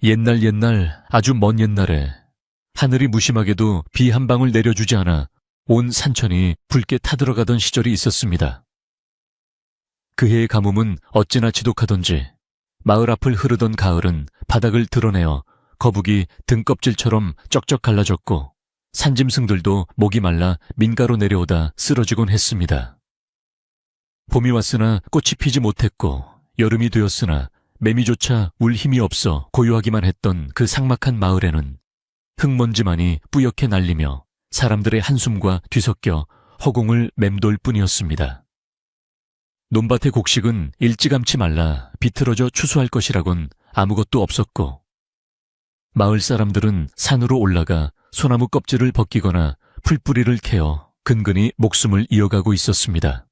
옛날 아주 먼 옛날에 하늘이 무심하게도 비 한 방울 내려주지 않아 온 산천이 붉게 타들어가던 시절이 있었습니다. 그해의 가뭄은 어찌나 지독하던지 마을 앞을 흐르던 가을은 바닥을 드러내어 거북이 등껍질처럼 쩍쩍 갈라졌고 산짐승들도 목이 말라 민가로 내려오다 쓰러지곤 했습니다. 봄이 왔으나 꽃이 피지 못했고 여름이 되었으나 매미조차 울 힘이 없어 고요하기만 했던 그 삭막한 마을에는 흙먼지만이 뿌옇게 날리며 사람들의 한숨과 뒤섞여 허공을 맴돌 뿐이었습니다. 논밭의 곡식은 일찌감치 말라 비틀어져 추수할 것이라곤 아무것도 없었고 마을 사람들은 산으로 올라가 소나무 껍질을 벗기거나 풀뿌리를 캐어 근근히 목숨을 이어가고 있었습니다.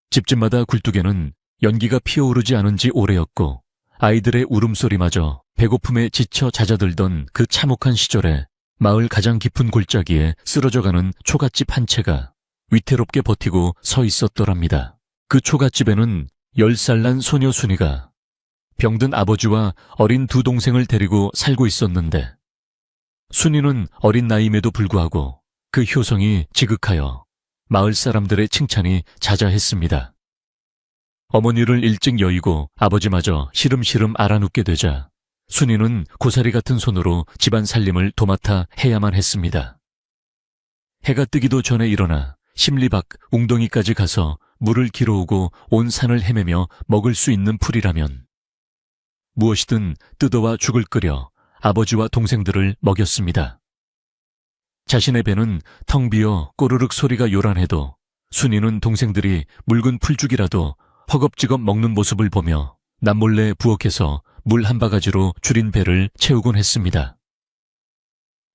집집마다 굴뚝에는 연기가 피어오르지 않은 지 오래였고 아이들의 울음소리마저 배고픔에 지쳐 잦아들던 그 참혹한 시절에 마을 가장 깊은 골짜기에 쓰러져가는 초갓집 한 채가 위태롭게 버티고 서 있었더랍니다. 그 초갓집에는 10살 난 소녀 순이가 병든 아버지와 어린 두 동생을 데리고 살고 있었는데 순이는 어린 나이임에도 불구하고 그 효성이 지극하여 마을 사람들의 칭찬이 자자했습니다. 어머니를 일찍 여의고 아버지마저 시름시름 알아눕게 되자 순이는 고사리 같은 손으로 집안 살림을 도맡아 해야만 했습니다. 해가 뜨기도 전에 일어나 심리 밖 웅덩이까지 가서 물을 길어오고 온 산을 헤매며 먹을 수 있는 풀이라면 무엇이든 뜯어와 죽을 끓여 아버지와 동생들을 먹였습니다. 자신의 배는 텅 비어 꼬르륵 소리가 요란해도 순이는 동생들이 묽은 풀죽이라도 허겁지겁 먹는 모습을 보며 남몰래 부엌에서 물 한 바가지로 줄인 배를 채우곤 했습니다.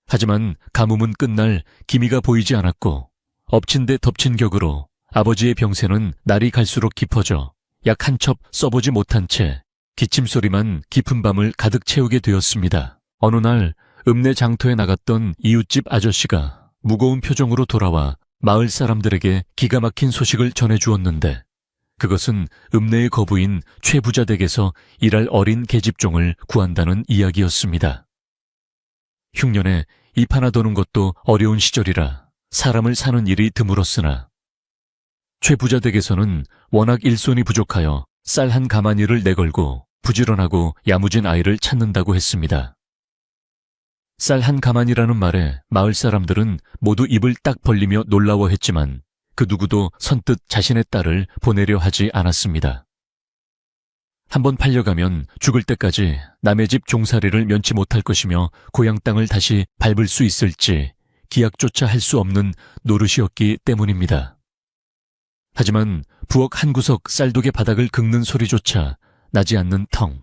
하지만 가뭄은 끝날 기미가 보이지 않았고 엎친 데 덮친 격으로 아버지의 병세는 날이 갈수록 깊어져 약 한 첩 써보지 못한 채 기침 소리만 깊은 밤을 가득 채우게 되었습니다. 어느 날 읍내 장터에 나갔던 이웃집 아저씨가 무거운 표정으로 돌아와 마을 사람들에게 기가 막힌 소식을 전해주었는데 그것은 읍내의 거부인 최부자 댁에서 일할 어린 계집종을 구한다는 이야기였습니다. 흉년에 잎 하나 도는 것도 어려운 시절이라 사람을 사는 일이 드물었으나 최부자 댁에서는 워낙 일손이 부족하여 쌀 한 가마니를 내걸고 부지런하고 야무진 아이를 찾는다고 했습니다. 쌀 한 가마니라는 말에 마을 사람들은 모두 입을 딱 벌리며 놀라워했지만 그 누구도 선뜻 자신의 딸을 보내려 하지 않았습니다. 한번 팔려가면 죽을 때까지 남의 집 종살이를 면치 못할 것이며 고향 땅을 다시 밟을 수 있을지 기약조차 할 수 없는 노릇이었기 때문입니다. 하지만 부엌 한 구석 쌀독의 바닥을 긁는 소리조차 나지 않는 텅.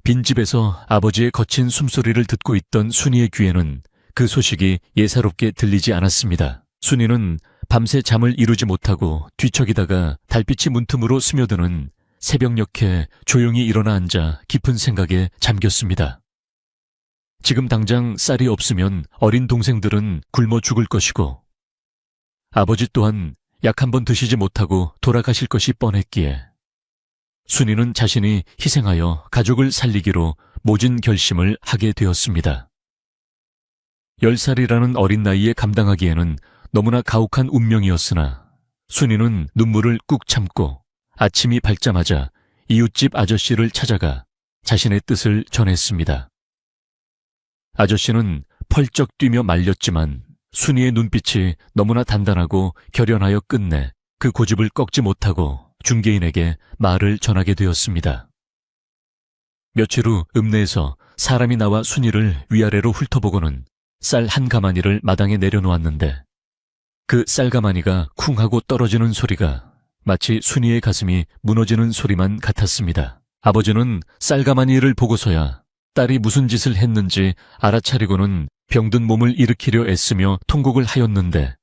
빈집에서 아버지의 거친 숨소리를 듣고 있던 순이의 귀에는 그 소식이 예사롭게 들리지 않았습니다. 순이는 밤새 잠을 이루지 못하고 뒤척이다가 달빛이 문틈으로 스며드는 새벽녘에 조용히 일어나 앉아 깊은 생각에 잠겼습니다. 지금 당장 쌀이 없으면 어린 동생들은 굶어 죽을 것이고 아버지 또한 약 한 번 드시지 못하고 돌아가실 것이 뻔했기에 순이는 자신이 희생하여 가족을 살리기로 모진 결심을 하게 되었습니다. 10살이라는 어린 나이에 감당하기에는 너무나 가혹한 운명이었으나 순이는 눈물을 꾹 참고 아침이 밝자마자 이웃집 아저씨를 찾아가 자신의 뜻을 전했습니다. 아저씨는 펄쩍 뛰며 말렸지만 순이의 눈빛이 너무나 단단하고 결연하여 끝내 그 고집을 꺾지 못하고 중개인에게 말을 전하게 되었습니다. 며칠 후 읍내에서 사람이 나와 순이를 위아래로 훑어보고는 쌀 한 가마니를 마당에 내려놓았는데 그 쌀가마니가 쿵 하고 떨어지는 소리가 마치 순이의 가슴이 무너지는 소리만 같았습니다. 아버지는 쌀가마니를 보고서야 딸이 무슨 짓을 했는지 알아차리고는 병든 몸을 일으키려 애쓰며 통곡을 하였는데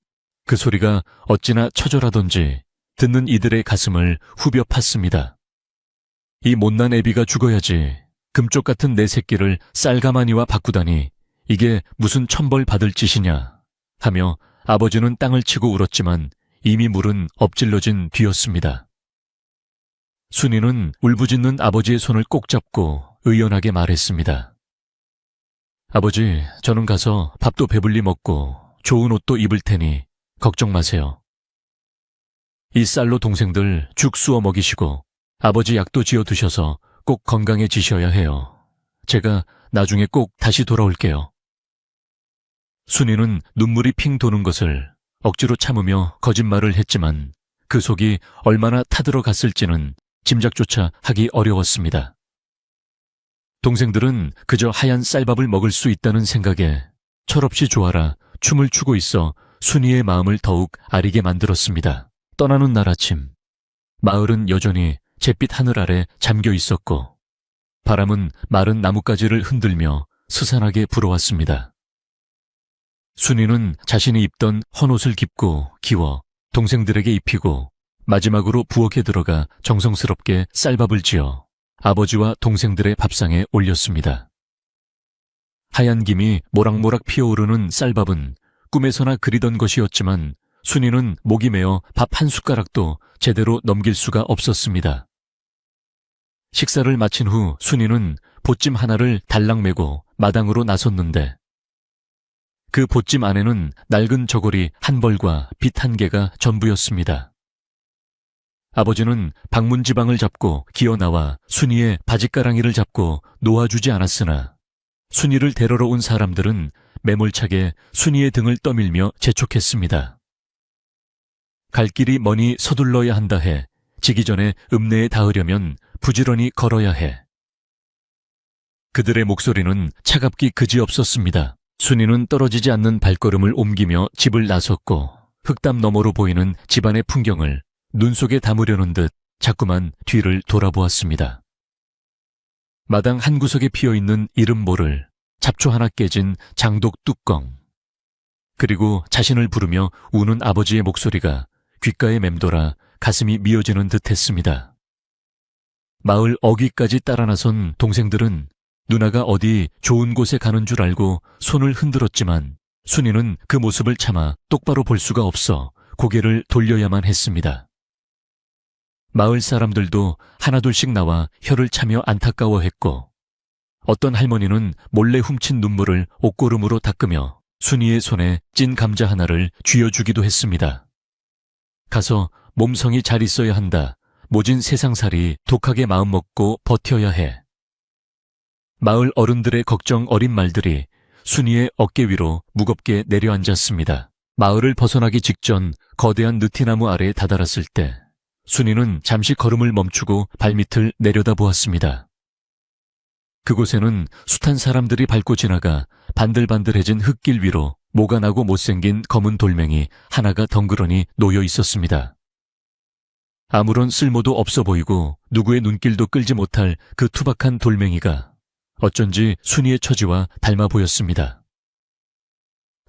그 소리가 어찌나 처절하던지 듣는 이들의 가슴을 후벼 팠습니다. 이 못난 애비가 죽어야지 금쪽 같은 내 새끼를 쌀가마니와 바꾸다니 이게 무슨 천벌 받을 짓이냐 하며 아버지는 땅을 치고 울었지만 이미 물은 엎질러진 뒤였습니다. 순이는 울부짖는 아버지의 손을 꼭 잡고 의연하게 말했습니다. 아버지, 저는 가서 밥도 배불리 먹고 좋은 옷도 입을 테니 걱정 마세요. 이 쌀로 동생들 죽 쑤어 먹이시고 아버지 약도 지어 두셔서 꼭 건강해지셔야 해요. 제가 나중에 꼭 다시 돌아올게요. 순이는 눈물이 핑 도는 것을 억지로 참으며 거짓말을 했지만 그 속이 얼마나 타들어갔을지는 짐작조차 하기 어려웠습니다. 동생들은 그저 하얀 쌀밥을 먹을 수 있다는 생각에 철없이 좋아라 춤을 추고 있어 순이의 마음을 더욱 아리게 만들었습니다. 떠나는 날 아침, 마을은 여전히 잿빛 하늘 아래 잠겨 있었고 바람은 마른 나뭇가지를 흔들며 스산하게 불어왔습니다. 순이는 자신이 입던 헌옷을 깁고 기워 동생들에게 입히고 마지막으로 부엌에 들어가 정성스럽게 쌀밥을 지어 아버지와 동생들의 밥상에 올렸습니다. 하얀 김이 모락모락 피어오르는 쌀밥은 꿈에서나 그리던 것이었지만 순이는 목이 메어 밥 한 숟가락도 제대로 넘길 수가 없었습니다. 식사를 마친 후 순이는 보찜 하나를 달랑 메고 마당으로 나섰는데 그 보찜 안에는 낡은 저고리 한 벌과 빗 한 개가 전부였습니다. 아버지는 방문지방을 잡고 기어 나와 순이의 바짓가랑이를 잡고 놓아주지 않았으나 순이를 데리러 온 사람들은 매몰차게 순이의 등을 떠밀며 재촉했습니다. 갈 길이 머니 서둘러야 한다 해 지기 전에 읍내에 닿으려면 부지런히 걸어야 해. 그들의 목소리는 차갑기 그지없었습니다. 순이는 떨어지지 않는 발걸음을 옮기며 집을 나섰고 흙담 너머로 보이는 집안의 풍경을 눈 속에 담으려는 듯 자꾸만 뒤를 돌아보았습니다. 마당 한 구석에 피어있는 이름 모를 잡초 하나 깨진 장독 뚜껑, 그리고 자신을 부르며 우는 아버지의 목소리가 귓가에 맴돌아 가슴이 미어지는 듯 했습니다. 마을 어귀까지 따라 나선 동생들은 누나가 어디 좋은 곳에 가는 줄 알고 손을 흔들었지만 순이는 그 모습을 참아 똑바로 볼 수가 없어 고개를 돌려야만 했습니다. 마을 사람들도 하나둘씩 나와 혀를 차며 안타까워했고 어떤 할머니는 몰래 훔친 눈물을 옷고름으로 닦으며 순이의 손에 찐 감자 하나를 쥐어주기도 했습니다. 가서 몸성이 잘 있어야 한다. 모진 세상살이 독하게 마음먹고 버텨야 해. 마을 어른들의 걱정 어린 말들이 순이의 어깨 위로 무겁게 내려앉았습니다. 마을을 벗어나기 직전 거대한 느티나무 아래에 다다랐을 때 순이는 잠시 걸음을 멈추고 발밑을 내려다보았습니다. 그곳에는 숱한 사람들이 밟고 지나가 반들반들해진 흙길 위로 모가 나고 못생긴 검은 돌멩이 하나가 덩그러니 놓여 있었습니다. 아무런 쓸모도 없어 보이고 누구의 눈길도 끌지 못할 그 투박한 돌멩이가 어쩐지 순이의 처지와 닮아 보였습니다.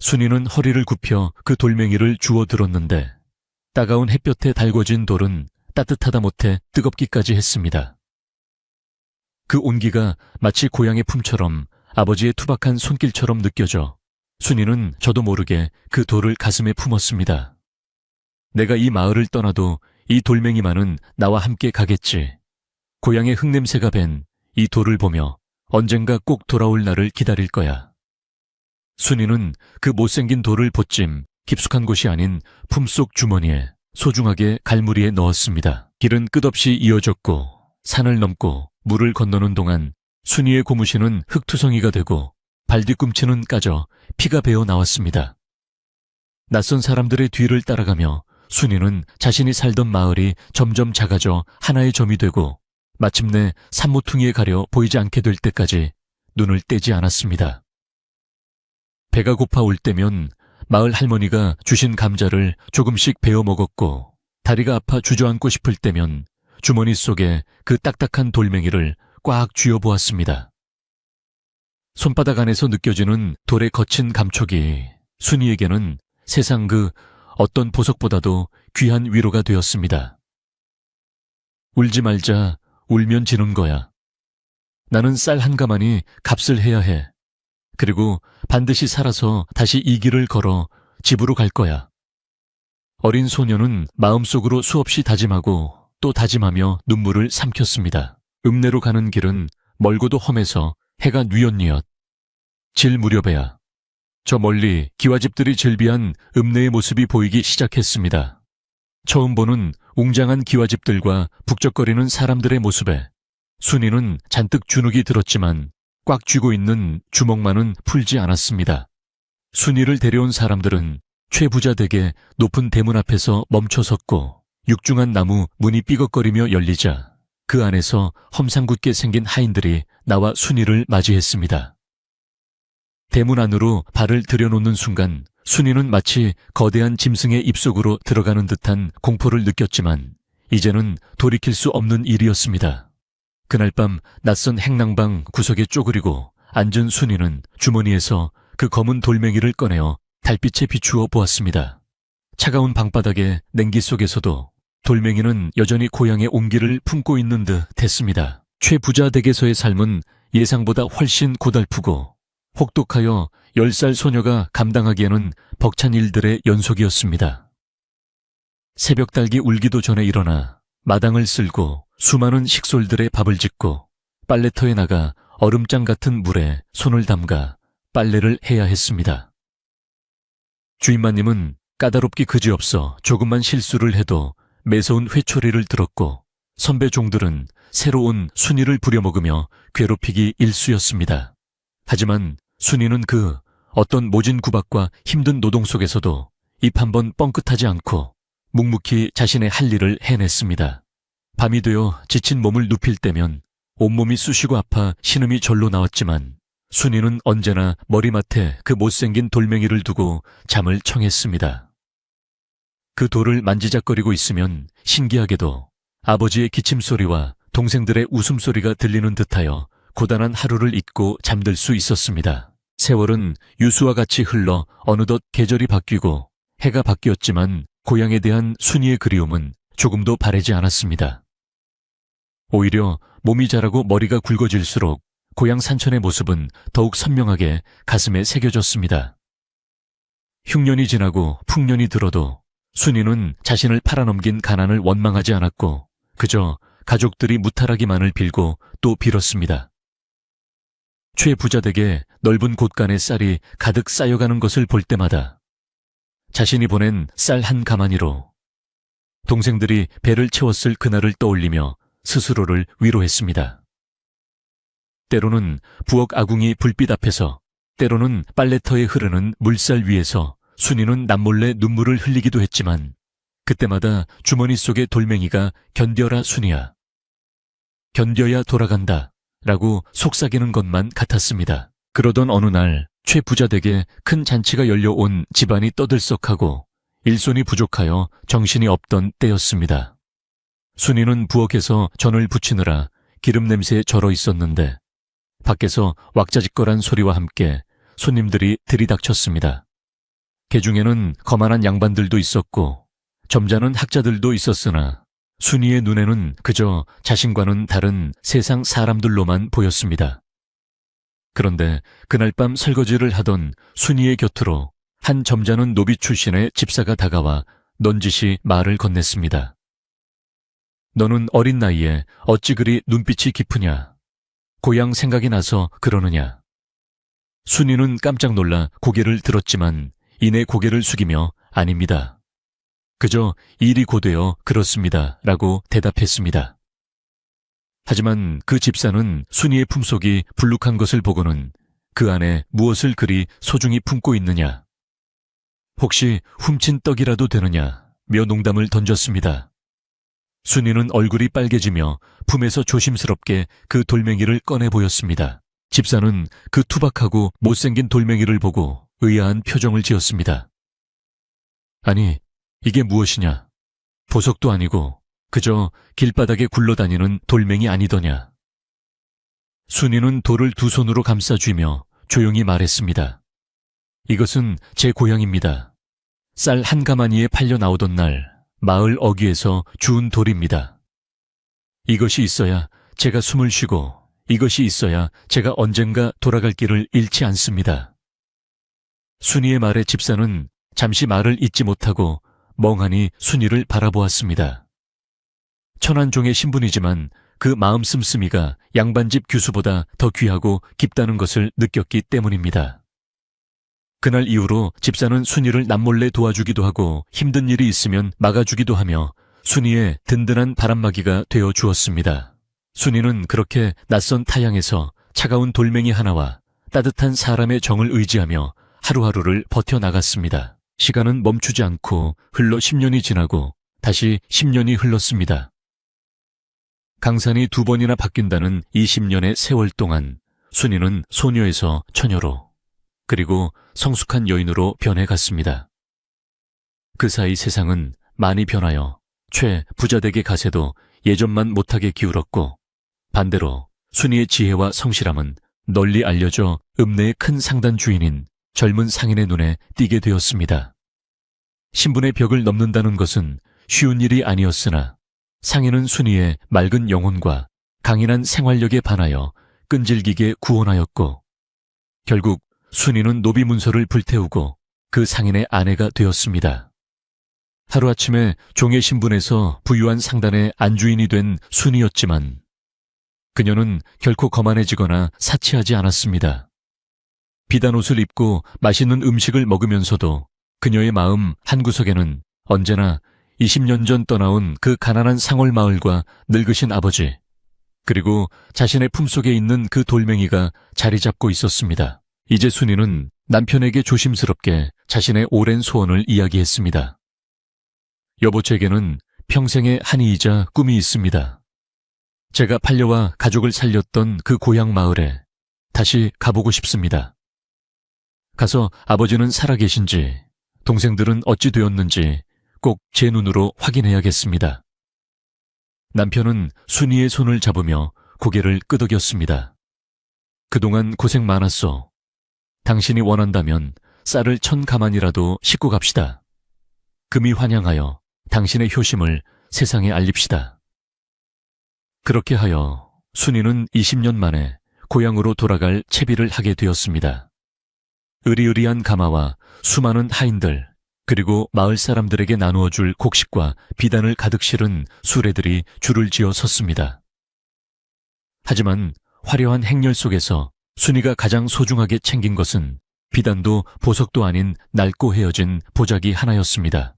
순이는 허리를 굽혀 그 돌멩이를 주워 들었는데 따가운 햇볕에 달궈진 돌은 따뜻하다 못해 뜨겁기까지 했습니다. 그 온기가 마치 고향의 품처럼 아버지의 투박한 손길처럼 느껴져 순이는 저도 모르게 그 돌을 가슴에 품었습니다. 내가 이 마을을 떠나도 이 돌멩이만은 나와 함께 가겠지. 고향의 흙냄새가 밴 이 돌을 보며 언젠가 꼭 돌아올 날을 기다릴 거야. 순이는 그 못생긴 돌을 보찜 깊숙한 곳이 아닌 품속 주머니에 소중하게 갈무리에 넣었습니다. 길은 끝없이 이어졌고 산을 넘고 물을 건너는 동안 순이의 고무신은 흙투성이가 되고 발뒤꿈치는 까져 피가 배어 나왔습니다. 낯선 사람들의 뒤를 따라가며 순이는 자신이 살던 마을이 점점 작아져 하나의 점이 되고 마침내 산모퉁이에 가려 보이지 않게 될 때까지 눈을 떼지 않았습니다. 배가 고파 올 때면 마을 할머니가 주신 감자를 조금씩 베어 먹었고 다리가 아파 주저앉고 싶을 때면 주머니 속에 그 딱딱한 돌멩이를 꽉 쥐어보았습니다. 손바닥 안에서 느껴지는 돌의 거친 감촉이 순이에게는 세상 그 어떤 보석보다도 귀한 위로가 되었습니다. 울지 말자, 울면 지는 거야. 나는 쌀 한 가마니 값을 해야 해. 그리고 반드시 살아서 다시 이 길을 걸어 집으로 갈 거야. 어린 소녀는 마음속으로 수없이 다짐하고 또 다짐하며 눈물을 삼켰습니다. 읍내로 가는 길은 멀고도 험해서 해가 뉘엿뉘엿. 질 무렵에야 저 멀리 기와집들이 즐비한 읍내의 모습이 보이기 시작했습니다. 처음 보는 웅장한 기와집들과 북적거리는 사람들의 모습에 순이는 잔뜩 주눅이 들었지만 꽉 쥐고 있는 주먹만은 풀지 않았습니다. 순이를 데려온 사람들은 최부자 댁의 높은 대문 앞에서 멈춰섰고 육중한 나무 문이 삐걱거리며 열리자 그 안에서 험상궂게 생긴 하인들이 나와 순이를 맞이했습니다. 대문 안으로 발을 들여놓는 순간 순이는 마치 거대한 짐승의 입속으로 들어가는 듯한 공포를 느꼈지만 이제는 돌이킬 수 없는 일이었습니다. 그날 밤 낯선 행랑방 구석에 쪼그리고 앉은 순이는 주머니에서 그 검은 돌멩이를 꺼내어 달빛에 비추어 보았습니다. 차가운 방바닥의 냉기 속에서도 돌멩이는 여전히 고향의 온기를 품고 있는 듯 했습니다. 최부자 댁에서의 삶은 예상보다 훨씬 고달프고 혹독하여 10살 소녀가 감당하기에는 벅찬 일들의 연속이었습니다. 새벽달기 울기도 전에 일어나 마당을 쓸고 수많은 식솔들의 밥을 짓고 빨래터에 나가 얼음장 같은 물에 손을 담가 빨래를 해야 했습니다. 주인마님은 까다롭기 그지없어 조금만 실수를 해도 매서운 회초리를 들었고 선배 종들은 새로운 순이를 부려먹으며 괴롭히기 일쑤였습니다. 하지만 순이는 그 어떤 모진 구박과 힘든 노동 속에서도 입 한 번 뻥끗하지 않고 묵묵히 자신의 할 일을 해냈습니다. 밤이 되어 지친 몸을 눕힐 때면 온몸이 쑤시고 아파 신음이 절로 나왔지만 순이는 언제나 머리맡에 그 못생긴 돌멩이를 두고 잠을 청했습니다. 그 돌을 만지작거리고 있으면 신기하게도 아버지의 기침소리와 동생들의 웃음소리가 들리는 듯하여 고단한 하루를 잊고 잠들 수 있었습니다. 세월은 유수와 같이 흘러 어느덧 계절이 바뀌고 해가 바뀌었지만 고향에 대한 순이의 그리움은 조금도 바래지 않았습니다. 오히려 몸이 자라고 머리가 굵어질수록 고향 산천의 모습은 더욱 선명하게 가슴에 새겨졌습니다. 흉년이 지나고 풍년이 들어도 순이는 자신을 팔아넘긴 가난을 원망하지 않았고 그저 가족들이 무탈하기만을 빌고 또 빌었습니다. 최부자 댁의 넓은 곳간에 쌀이 가득 쌓여가는 것을 볼 때마다 자신이 보낸 쌀 한 가마니로 동생들이 배를 채웠을 그날을 떠올리며 스스로를 위로했습니다. 때로는 부엌 아궁이 불빛 앞에서 때로는 빨래터에 흐르는 물살 위에서 순이는 남몰래 눈물을 흘리기도 했지만 그때마다 주머니 속의 돌멩이가 견뎌라 순이야. 견뎌야 돌아간다 라고 속삭이는 것만 같았습니다. 그러던 어느 날 최부자 댁에 큰 잔치가 열려온 집안이 떠들썩하고 일손이 부족하여 정신이 없던 때였습니다. 순이는 부엌에서 전을 부치느라 기름 냄새에 절어 있었는데 밖에서 왁자지껄한 소리와 함께 손님들이 들이닥쳤습니다. 개 중에는 거만한 양반들도 있었고 점잖은 학자들도 있었으나 순이의 눈에는 그저 자신과는 다른 세상 사람들로만 보였습니다. 그런데 그날 밤 설거지를 하던 순이의 곁으로 한 점잖은 노비 출신의 집사가 다가와 넌지시 말을 건넸습니다. 너는 어린 나이에 어찌 그리 눈빛이 깊으냐? 고향 생각이 나서 그러느냐? 순이는 깜짝 놀라 고개를 들었지만 이내 고개를 숙이며 아닙니다. 그저 일이 고되어 그렇습니다. 라고 대답했습니다. 하지만 그 집사는 순이의 품속이 불룩한 것을 보고는 그 안에 무엇을 그리 소중히 품고 있느냐? 혹시 훔친 떡이라도 되느냐? 며 농담을 던졌습니다. 순이는 얼굴이 빨개지며 품에서 조심스럽게 그 돌멩이를 꺼내 보였습니다. 집사는 그 투박하고 못생긴 돌멩이를 보고 의아한 표정을 지었습니다. 아니, 이게 무엇이냐? 보석도 아니고 그저 길바닥에 굴러다니는 돌멩이 아니더냐? 순이는 돌을 두 손으로 감싸 쥐며 조용히 말했습니다. 이것은 제 고향입니다. 쌀 한 가마니에 팔려 나오던 날 마을 어귀에서 주운 돌입니다. 이것이 있어야 제가 숨을 쉬고 이것이 있어야 제가 언젠가 돌아갈 길을 잃지 않습니다. 순이의 말에 집사는 잠시 말을 잇지 못하고 멍하니 순이를 바라보았습니다. 천한종의 신분이지만 그 마음 씀씀이가 양반집 규수보다 더 귀하고 깊다는 것을 느꼈기 때문입니다. 그날 이후로 집사는 순이를 남몰래 도와주기도 하고 힘든 일이 있으면 막아주기도 하며 순이의 든든한 바람막이가 되어 주었습니다. 순이는 그렇게 낯선 타향에서 차가운 돌멩이 하나와 따뜻한 사람의 정을 의지하며 하루하루를 버텨나갔습니다. 시간은 멈추지 않고 흘러 10년이 지나고 다시 10년이 흘렀습니다. 강산이 2번이나 바뀐다는 20년의 세월 동안 순이는 소녀에서 처녀로 그리고 성숙한 여인으로 변해갔습니다. 그 사이 세상은 많이 변하여 최부자댁의 가세도 예전만 못하게 기울었고 반대로 순이의 지혜와 성실함은 널리 알려져 읍내의 큰 상단 주인인 젊은 상인의 눈에 띄게 되었습니다. 신분의 벽을 넘는다는 것은 쉬운 일이 아니었으나 상인은 순이의 맑은 영혼과 강인한 생활력에 반하여 끈질기게 구원하였고 결국 순이는 노비 문서를 불태우고 그 상인의 아내가 되었습니다. 하루아침에 종의 신분에서 부유한 상단의 안주인이 된 순이였지만 그녀는 결코 거만해지거나 사치하지 않았습니다. 비단 옷을 입고 맛있는 음식을 먹으면서도 그녀의 마음 한구석에는 언제나 20년 전 떠나온 그 가난한 상월 마을과 늙으신 아버지, 그리고 자신의 품속에 있는 그 돌멩이가 자리 잡고 있었습니다. 이제 순이는 남편에게 조심스럽게 자신의 오랜 소원을 이야기했습니다. 여보, 제게는 평생의 한이이자 꿈이 있습니다. 제가 팔려와 가족을 살렸던 그 고향 마을에 다시 가보고 싶습니다. 가서 아버지는 살아계신지, 동생들은 어찌 되었는지 꼭 제 눈으로 확인해야겠습니다. 남편은 순이의 손을 잡으며 고개를 끄덕였습니다. 그동안 고생 많았어. 당신이 원한다면 쌀을 1000가만이라도 싣고 갑시다. 금이 환영하여 당신의 효심을 세상에 알립시다. 그렇게 하여 순이는 20년 만에 고향으로 돌아갈 채비를 하게 되었습니다. 으리으리한 가마와 수많은 하인들, 그리고 마을 사람들에게 나누어 줄 곡식과 비단을 가득 실은 수레들이 줄을 지어 섰습니다. 하지만 화려한 행렬 속에서 순이가 가장 소중하게 챙긴 것은 비단도 보석도 아닌 낡고 헤어진 보자기 하나였습니다.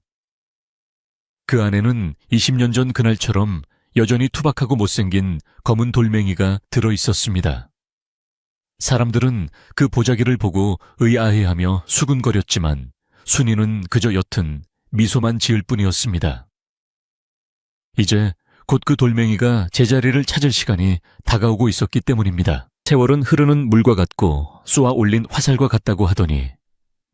그 안에는 20년 전 그날처럼 여전히 투박하고 못생긴 검은 돌멩이가 들어 있었습니다. 사람들은 그 보자기를 보고 의아해하며 수군거렸지만 순이는 그저 옅은 미소만 지을 뿐이었습니다. 이제 곧 그 돌멩이가 제자리를 찾을 시간이 다가오고 있었기 때문입니다. 세월은 흐르는 물과 같고 쏘아 올린 화살과 같다고 하더니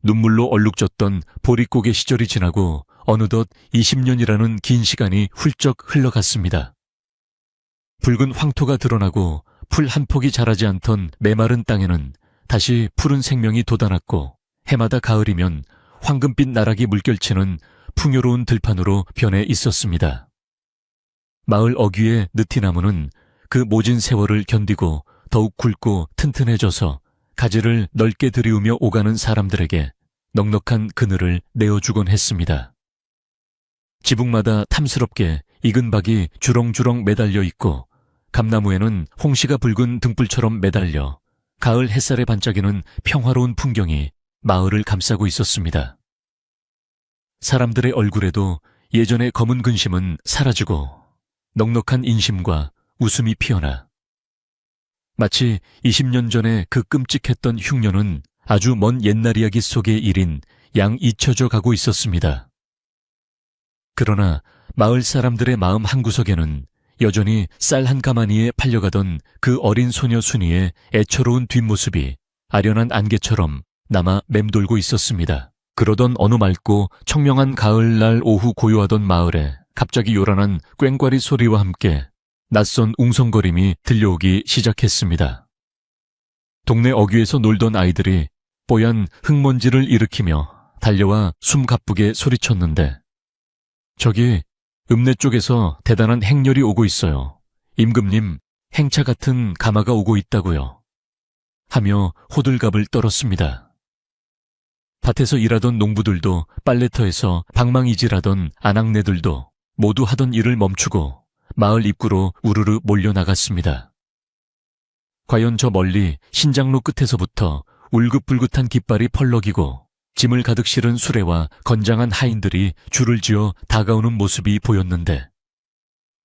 눈물로 얼룩졌던 보릿고개 시절이 지나고 어느덧 20년이라는 긴 시간이 훌쩍 흘러갔습니다. 붉은 황토가 드러나고 풀 한 폭이 자라지 않던 메마른 땅에는 다시 푸른 생명이 돋아났고 해마다 가을이면 황금빛 나락이 물결치는 풍요로운 들판으로 변해 있었습니다. 마을 어귀의 느티나무는 그 모진 세월을 견디고 더욱 굵고 튼튼해져서 가지를 넓게 들이우며 오가는 사람들에게 넉넉한 그늘을 내어주곤 했습니다. 지붕마다 탐스럽게 익은 박이 주렁주렁 매달려 있고 감나무에는 홍시가 붉은 등불처럼 매달려 가을 햇살에 반짝이는 평화로운 풍경이 마을을 감싸고 있었습니다. 사람들의 얼굴에도 예전의 검은 근심은 사라지고 넉넉한 인심과 웃음이 피어나 마치 20년 전에 그 끔찍했던 흉년은 아주 먼 옛날 이야기 속의 일인 양 잊혀져 가고 있었습니다. 그러나 마을 사람들의 마음 한구석에는 여전히 쌀 한 가마니에 팔려가던 그 어린 소녀 순이의 애처로운 뒷모습이 아련한 안개처럼 남아 맴돌고 있었습니다. 그러던 어느 맑고 청명한 가을날 오후 고요하던 마을에 갑자기 요란한 꽹과리 소리와 함께 낯선 웅성거림이 들려오기 시작했습니다. 동네 어귀에서 놀던 아이들이 뽀얀 흙먼지를 일으키며 달려와 숨가쁘게 소리쳤는데 저기 읍내 쪽에서 대단한 행렬이 오고 있어요. 임금님, 행차 같은 가마가 오고 있다고요. 하며 호들갑을 떨었습니다. 밭에서 일하던 농부들도 빨래터에서 방망이질하던 아낙네들도 모두 하던 일을 멈추고 마을 입구로 우르르 몰려나갔습니다. 과연 저 멀리 신장로 끝에서부터 울긋불긋한 깃발이 펄럭이고 짐을 가득 실은 수레와 건장한 하인들이 줄을 지어 다가오는 모습이 보였는데,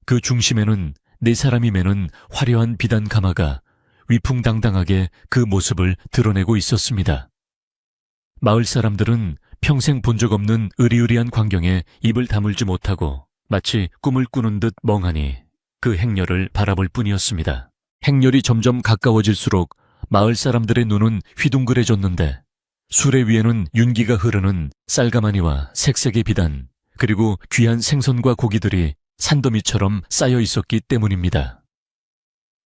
그 중심에는 네 사람이 매는 화려한 비단 가마가 위풍당당하게 그 모습을 드러내고 있었습니다. 마을 사람들은 평생 본 적 없는 으리으리한 광경에 입을 다물지 못하고 마치 꿈을 꾸는 듯 멍하니 그 행렬을 바라볼 뿐이었습니다. 행렬이 점점 가까워질수록 마을 사람들의 눈은 휘둥그레졌는데, 수레 위에는 윤기가 흐르는 쌀가마니와 색색의 비단, 그리고 귀한 생선과 고기들이 산더미처럼 쌓여 있었기 때문입니다.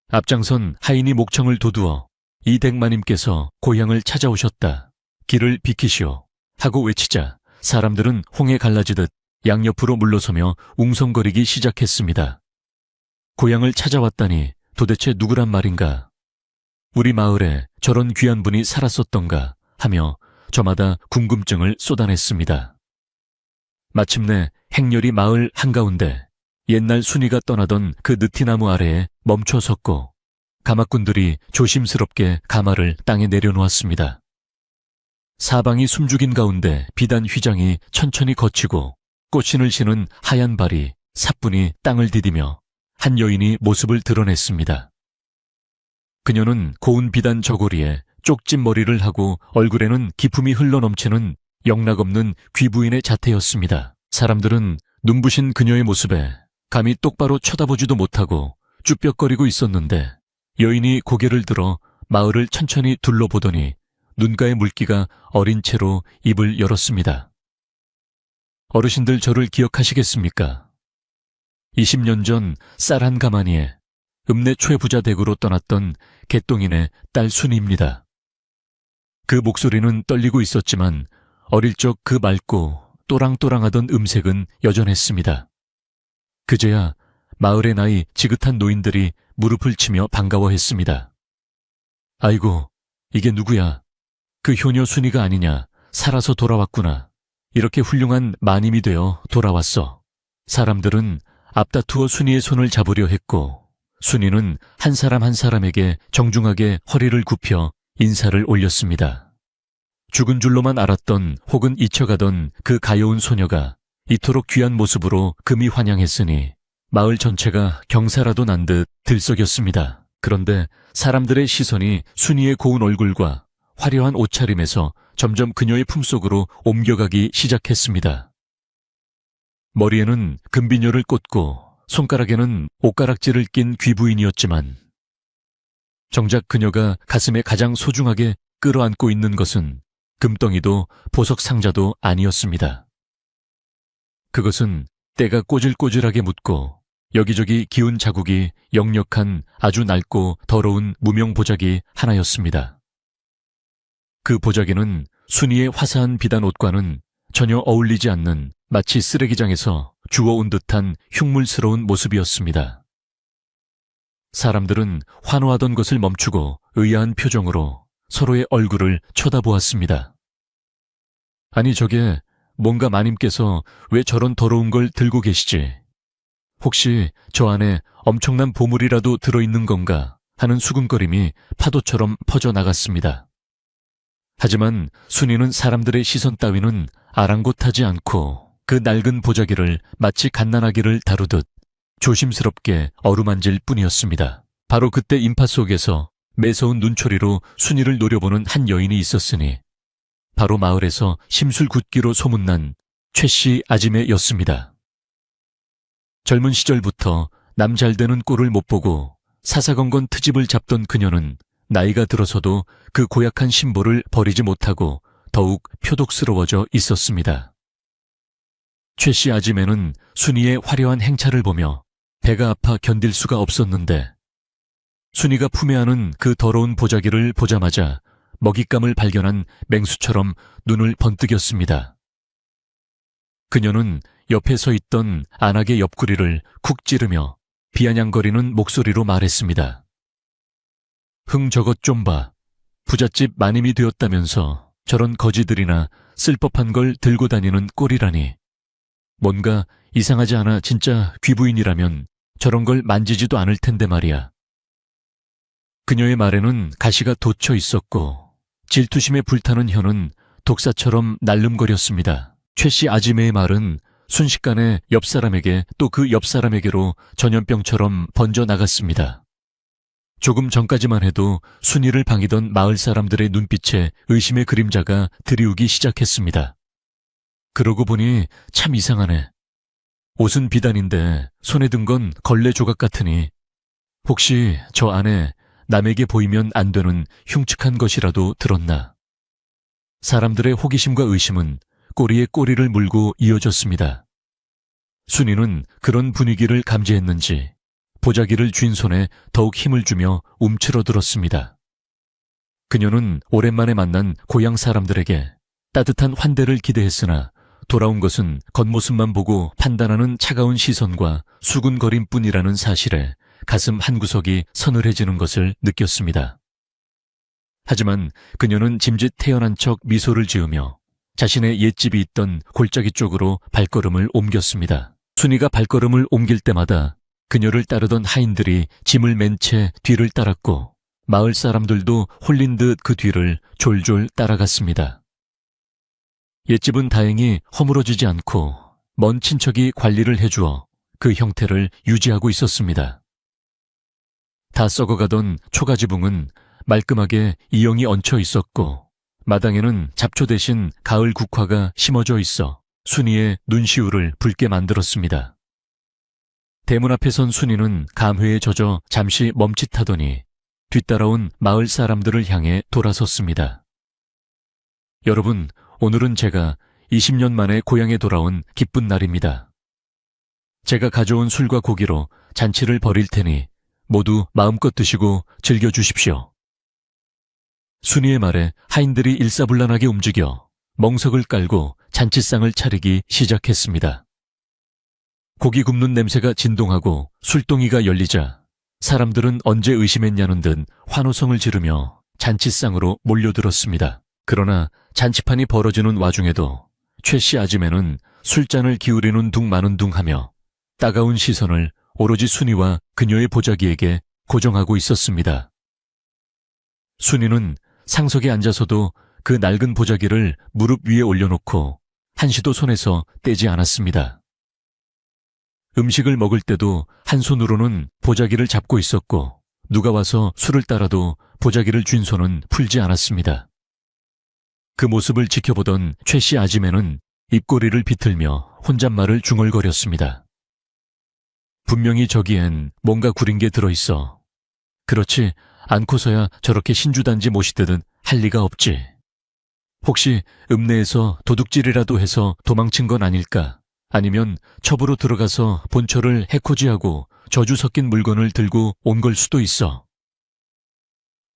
앞장선 하인이 목청을 돋우어 이 댁마님께서 고향을 찾아오셨다, 길을 비키시오 하고 외치자 사람들은 홍해 갈라지듯 양옆으로 물러서며 웅성거리기 시작했습니다. 고향을 찾아왔다니 도대체 누구란 말인가? 우리 마을에 저런 귀한 분이 살았었던가 하며 저마다 궁금증을 쏟아냈습니다. 마침내 행렬이 마을 한가운데 옛날 순이가 떠나던 그 느티나무 아래에 멈춰 섰고, 가마꾼들이 조심스럽게 가마를 땅에 내려놓았습니다. 사방이 숨죽인 가운데 비단 휘장이 천천히 걷히고 꽃신을 신은 하얀 발이 사뿐히 땅을 디디며 한 여인이 모습을 드러냈습니다. 그녀는 고운 비단 저고리에 쪽진 머리를 하고 얼굴에는 기품이 흘러넘치는 영락없는 귀부인의 자태였습니다. 사람들은 눈부신 그녀의 모습에 감히 똑바로 쳐다보지도 못하고 쭈뼛거리고 있었는데, 여인이 고개를 들어 마을을 천천히 둘러보더니 눈가의 물기가 어린 채로 입을 열었습니다. 어르신들 저를 기억하시겠습니까? 20년 전 쌀 한 가마니에 읍내 최부자 댁으로 떠났던 개똥인의 딸 순이입니다. 그 목소리는 떨리고 있었지만 어릴 적 그 맑고 또랑또랑하던 음색은 여전했습니다. 그제야 마을의 나이 지긋한 노인들이 무릎을 치며 반가워했습니다. 아이고, 이게 누구야? 그 효녀 순이가 아니냐? 살아서 돌아왔구나. 이렇게 훌륭한 마님이 되어 돌아왔어. 사람들은 앞다투어 순이의 손을 잡으려 했고, 순이는 한 사람 한 사람에게 정중하게 허리를 굽혀 인사를 올렸습니다. 죽은 줄로만 알았던 혹은 잊혀가던 그 가여운 소녀가 이토록 귀한 모습으로 금이 환영했으니 마을 전체가 경사라도 난 듯 들썩였습니다. 그런데 사람들의 시선이 순이의 고운 얼굴과 화려한 옷차림에서 점점 그녀의 품속으로 옮겨가기 시작했습니다. 머리에는 금비녀를 꽂고 손가락에는 옷가락질을 낀 귀부인이었지만, 정작 그녀가 가슴에 가장 소중하게 끌어안고 있는 것은 금덩이도 보석 상자도 아니었습니다. 그것은 때가 꼬질꼬질하게 묻고 여기저기 기운 자국이 역력한 아주 낡고 더러운 무명 보자기 하나였습니다. 그 보자기는 순이의 화사한 비단 옷과는 전혀 어울리지 않는 마치 쓰레기장에서 주워온 듯한 흉물스러운 모습이었습니다. 사람들은 환호하던 것을 멈추고 의아한 표정으로 서로의 얼굴을 쳐다보았습니다. 아니, 저게 뭔가 마님께서 왜 저런 더러운 걸 들고 계시지? 혹시 저 안에 엄청난 보물이라도 들어있는 건가 하는 수군거림이 파도처럼 퍼져나갔습니다. 하지만 순이는 사람들의 시선 따위는 아랑곳하지 않고 그 낡은 보자기를 마치 갓난아기를 다루듯 조심스럽게 어루만질 뿐이었습니다. 바로 그때 인파 속에서 매서운 눈초리로 순이를 노려보는 한 여인이 있었으니 바로 마을에서 심술궂기로 소문난 최씨 아지매였습니다. 젊은 시절부터 남 잘되는 꼴을 못 보고 사사건건 트집을 잡던 그녀는 나이가 들어서도 그 고약한 심보를 버리지 못하고 더욱 표독스러워져 있었습니다. 최씨 아지매는 순이의 화려한 행차를 보며 배가 아파 견딜 수가 없었는데, 순이가 품에 안은 그 더러운 보자기를 보자마자 먹잇감을 발견한 맹수처럼 눈을 번뜩였습니다. 그녀는 옆에 서 있던 안악의 옆구리를 쿡 찌르며 비아냥거리는 목소리로 말했습니다. 흥 저것 좀 봐. 부잣집 마님이 되었다면서 저런 거지들이나 쓸법한 걸 들고 다니는 꼴이라니. 뭔가 이상하지 않아 진짜 귀부인이라면 저런 걸 만지지도 않을 텐데 말이야. 그녀의 말에는 가시가 돋쳐 있었고 질투심에 불타는 혀는 독사처럼 날름거렸습니다. 최 씨 아지매의 말은 순식간에 옆 사람에게 또 그 옆 사람에게로 전염병처럼 번져나갔습니다. 조금 전까지만 해도 순이를 방이던 마을 사람들의 눈빛에 의심의 그림자가 드리우기 시작했습니다. 그러고 보니 참 이상하네. 옷은 비단인데 손에 든 건 걸레 조각 같으니 혹시 저 안에 남에게 보이면 안 되는 흉측한 것이라도 들었나. 사람들의 호기심과 의심은 꼬리에 꼬리를 물고 이어졌습니다. 순이는 그런 분위기를 감지했는지 보자기를 쥔 손에 더욱 힘을 주며 움츠러들었습니다. 그녀는 오랜만에 만난 고향 사람들에게 따뜻한 환대를 기대했으나 돌아온 것은 겉모습만 보고 판단하는 차가운 시선과 수군거림뿐이라는 사실에 가슴 한구석이 서늘해지는 것을 느꼈습니다. 하지만 그녀는 짐짓 태연한 척 미소를 지으며 자신의 옛집이 있던 골짜기 쪽으로 발걸음을 옮겼습니다. 순이가 발걸음을 옮길 때마다 그녀를 따르던 하인들이 짐을 맨 채 뒤를 따랐고 마을 사람들도 홀린 듯 그 뒤를 졸졸 따라갔습니다. 옛집은 다행히 허물어지지 않고 먼 친척이 관리를 해주어 그 형태를 유지하고 있었습니다. 다 썩어가던 초가지붕은 말끔하게 이영이 얹혀 있었고 마당에는 잡초 대신 가을 국화가 심어져 있어 순이의 눈시울을 붉게 만들었습니다. 대문 앞에 선 순이는 감회에 젖어 잠시 멈칫하더니 뒤따라온 마을 사람들을 향해 돌아섰습니다. 여러분, 오늘은 제가 20년 만에 고향에 돌아온 기쁜 날입니다. 제가 가져온 술과 고기로 잔치를 벌일 테니 모두 마음껏 드시고 즐겨주십시오. 순이의 말에 하인들이 일사불란하게 움직여 멍석을 깔고 잔치상을 차리기 시작했습니다. 고기 굽는 냄새가 진동하고 술동이가 열리자 사람들은 언제 의심했냐는 듯 환호성을 지르며 잔치상으로 몰려들었습니다. 그러나 잔치판이 벌어지는 와중에도 최 씨 아지매는 술잔을 기울이는 둥 마는 둥 하며 따가운 시선을 오로지 순이와 그녀의 보자기에게 고정하고 있었습니다. 순이는 상석에 앉아서도 그 낡은 보자기를 무릎 위에 올려놓고 한시도 손에서 떼지 않았습니다. 음식을 먹을 때도 한 손으로는 보자기를 잡고 있었고 누가 와서 술을 따라도 보자기를 쥔 손은 풀지 않았습니다. 그 모습을 지켜보던 최 씨 아지매는 입꼬리를 비틀며 혼잣말을 중얼거렸습니다. 분명히 저기엔 뭔가 구린 게 들어있어. 그렇지 않고서야 저렇게 신주단지 모시듯은 할 리가 없지. 혹시 읍내에서 도둑질이라도 해서 도망친 건 아닐까? 아니면 첩으로 들어가서 본처를 해코지하고 저주 섞인 물건을 들고 온 걸 수도 있어.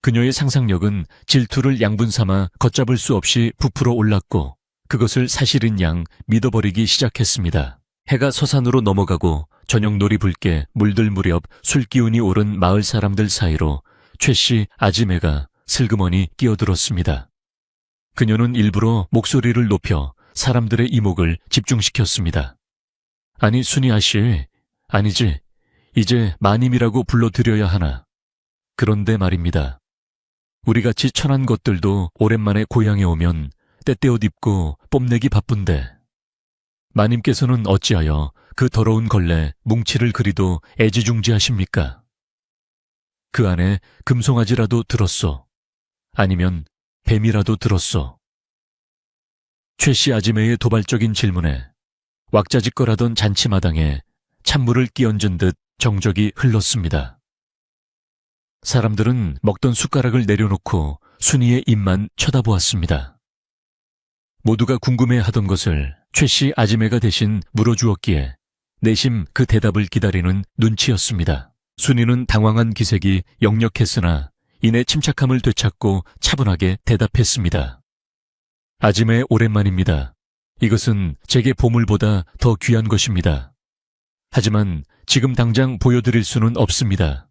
그녀의 상상력은 질투를 양분 삼아 걷잡을 수 없이 부풀어 올랐고 그것을 사실인 양 믿어버리기 시작했습니다. 해가 서산으로 넘어가고 저녁놀이 붉게 물들 무렵 술기운이 오른 마을 사람들 사이로 최 씨 아지매가 슬그머니 끼어들었습니다. 그녀는 일부러 목소리를 높여 사람들의 이목을 집중시켰습니다. 아니 순이 아씨, 아니지, 이제 마님이라고 불러드려야 하나. 그런데 말입니다. 우리같이 천한 것들도 오랜만에 고향에 오면 때때옷 입고 뽐내기 바쁜데 마님께서는 어찌하여 그 더러운 걸레 뭉치를 그리도 애지중지하십니까? 그 안에 금송아지라도 들었소. 아니면 뱀이라도 들었소. 최 씨 아지매의 도발적인 질문에 왁자지껄하던 잔치마당에 찬물을 끼얹은 듯 정적이 흘렀습니다. 사람들은 먹던 숟가락을 내려놓고 순이의 입만 쳐다보았습니다. 모두가 궁금해하던 것을 최 씨 아지매가 대신 물어주었기에 내심 그 대답을 기다리는 눈치였습니다. 순이는 당황한 기색이 역력했으나 이내 침착함을 되찾고 차분하게 대답했습니다. 아지매 오랜만입니다. 이것은 제게 보물보다 더 귀한 것입니다. 하지만 지금 당장 보여드릴 수는 없습니다.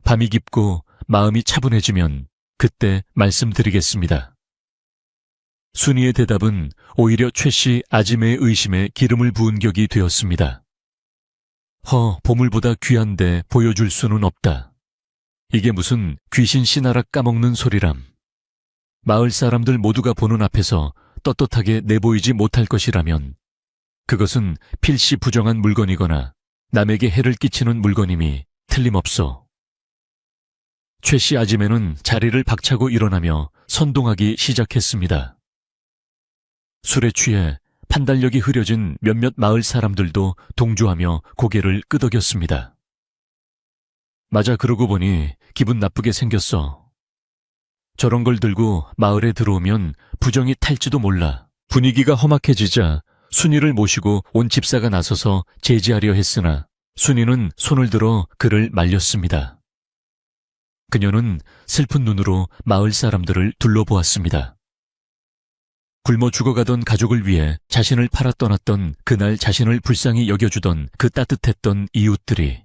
밤이 깊고 마음이 차분해지면 그때 말씀드리겠습니다. 순이의 대답은 오히려 최 씨 아지매의 의심에 기름을 부은 격이 되었습니다. 보물보다 귀한데 보여줄 수는 없다. 이게 무슨 귀신 씨나락 까먹는 소리람. 마을 사람들 모두가 보는 앞에서 떳떳하게 내보이지 못할 것이라면 그것은 필시 부정한 물건이거나 남에게 해를 끼치는 물건임이 틀림없어. 최 씨 아지매는 자리를 박차고 일어나며 선동하기 시작했습니다. 술에 취해 판단력이 흐려진 몇몇 마을 사람들도 동조하며 고개를 끄덕였습니다. 맞아, 그러고 보니 기분 나쁘게 생겼어. 저런 걸 들고 마을에 들어오면 부정이 탈지도 몰라. 분위기가 험악해지자 순이를 모시고 온 집사가 나서서 제지하려 했으나 순이는 손을 들어 그를 말렸습니다. 그녀는 슬픈 눈으로 마을 사람들을 둘러보았습니다. 굶어 죽어가던 가족을 위해 자신을 팔아 떠났던 그날 자신을 불쌍히 여겨주던 그 따뜻했던 이웃들이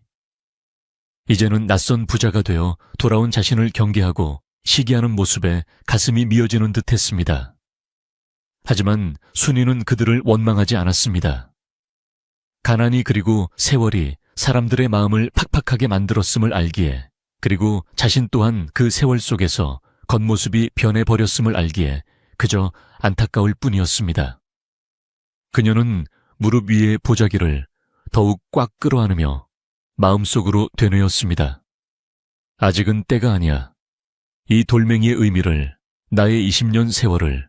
이제는 낯선 부자가 되어 돌아온 자신을 경계하고 시기하는 모습에 가슴이 미어지는 듯 했습니다. 하지만 순이는 그들을 원망하지 않았습니다. 가난이 그리고 세월이 사람들의 마음을 팍팍하게 만들었음을 알기에, 그리고 자신 또한 그 세월 속에서 겉모습이 변해버렸음을 알기에 그저 안타까울 뿐이었습니다. 그녀는 무릎 위의 보자기를 더욱 꽉 끌어안으며 마음속으로 되뇌었습니다. 아직은 때가 아니야. 이 돌멩이의 의미를, 나의 20년 세월을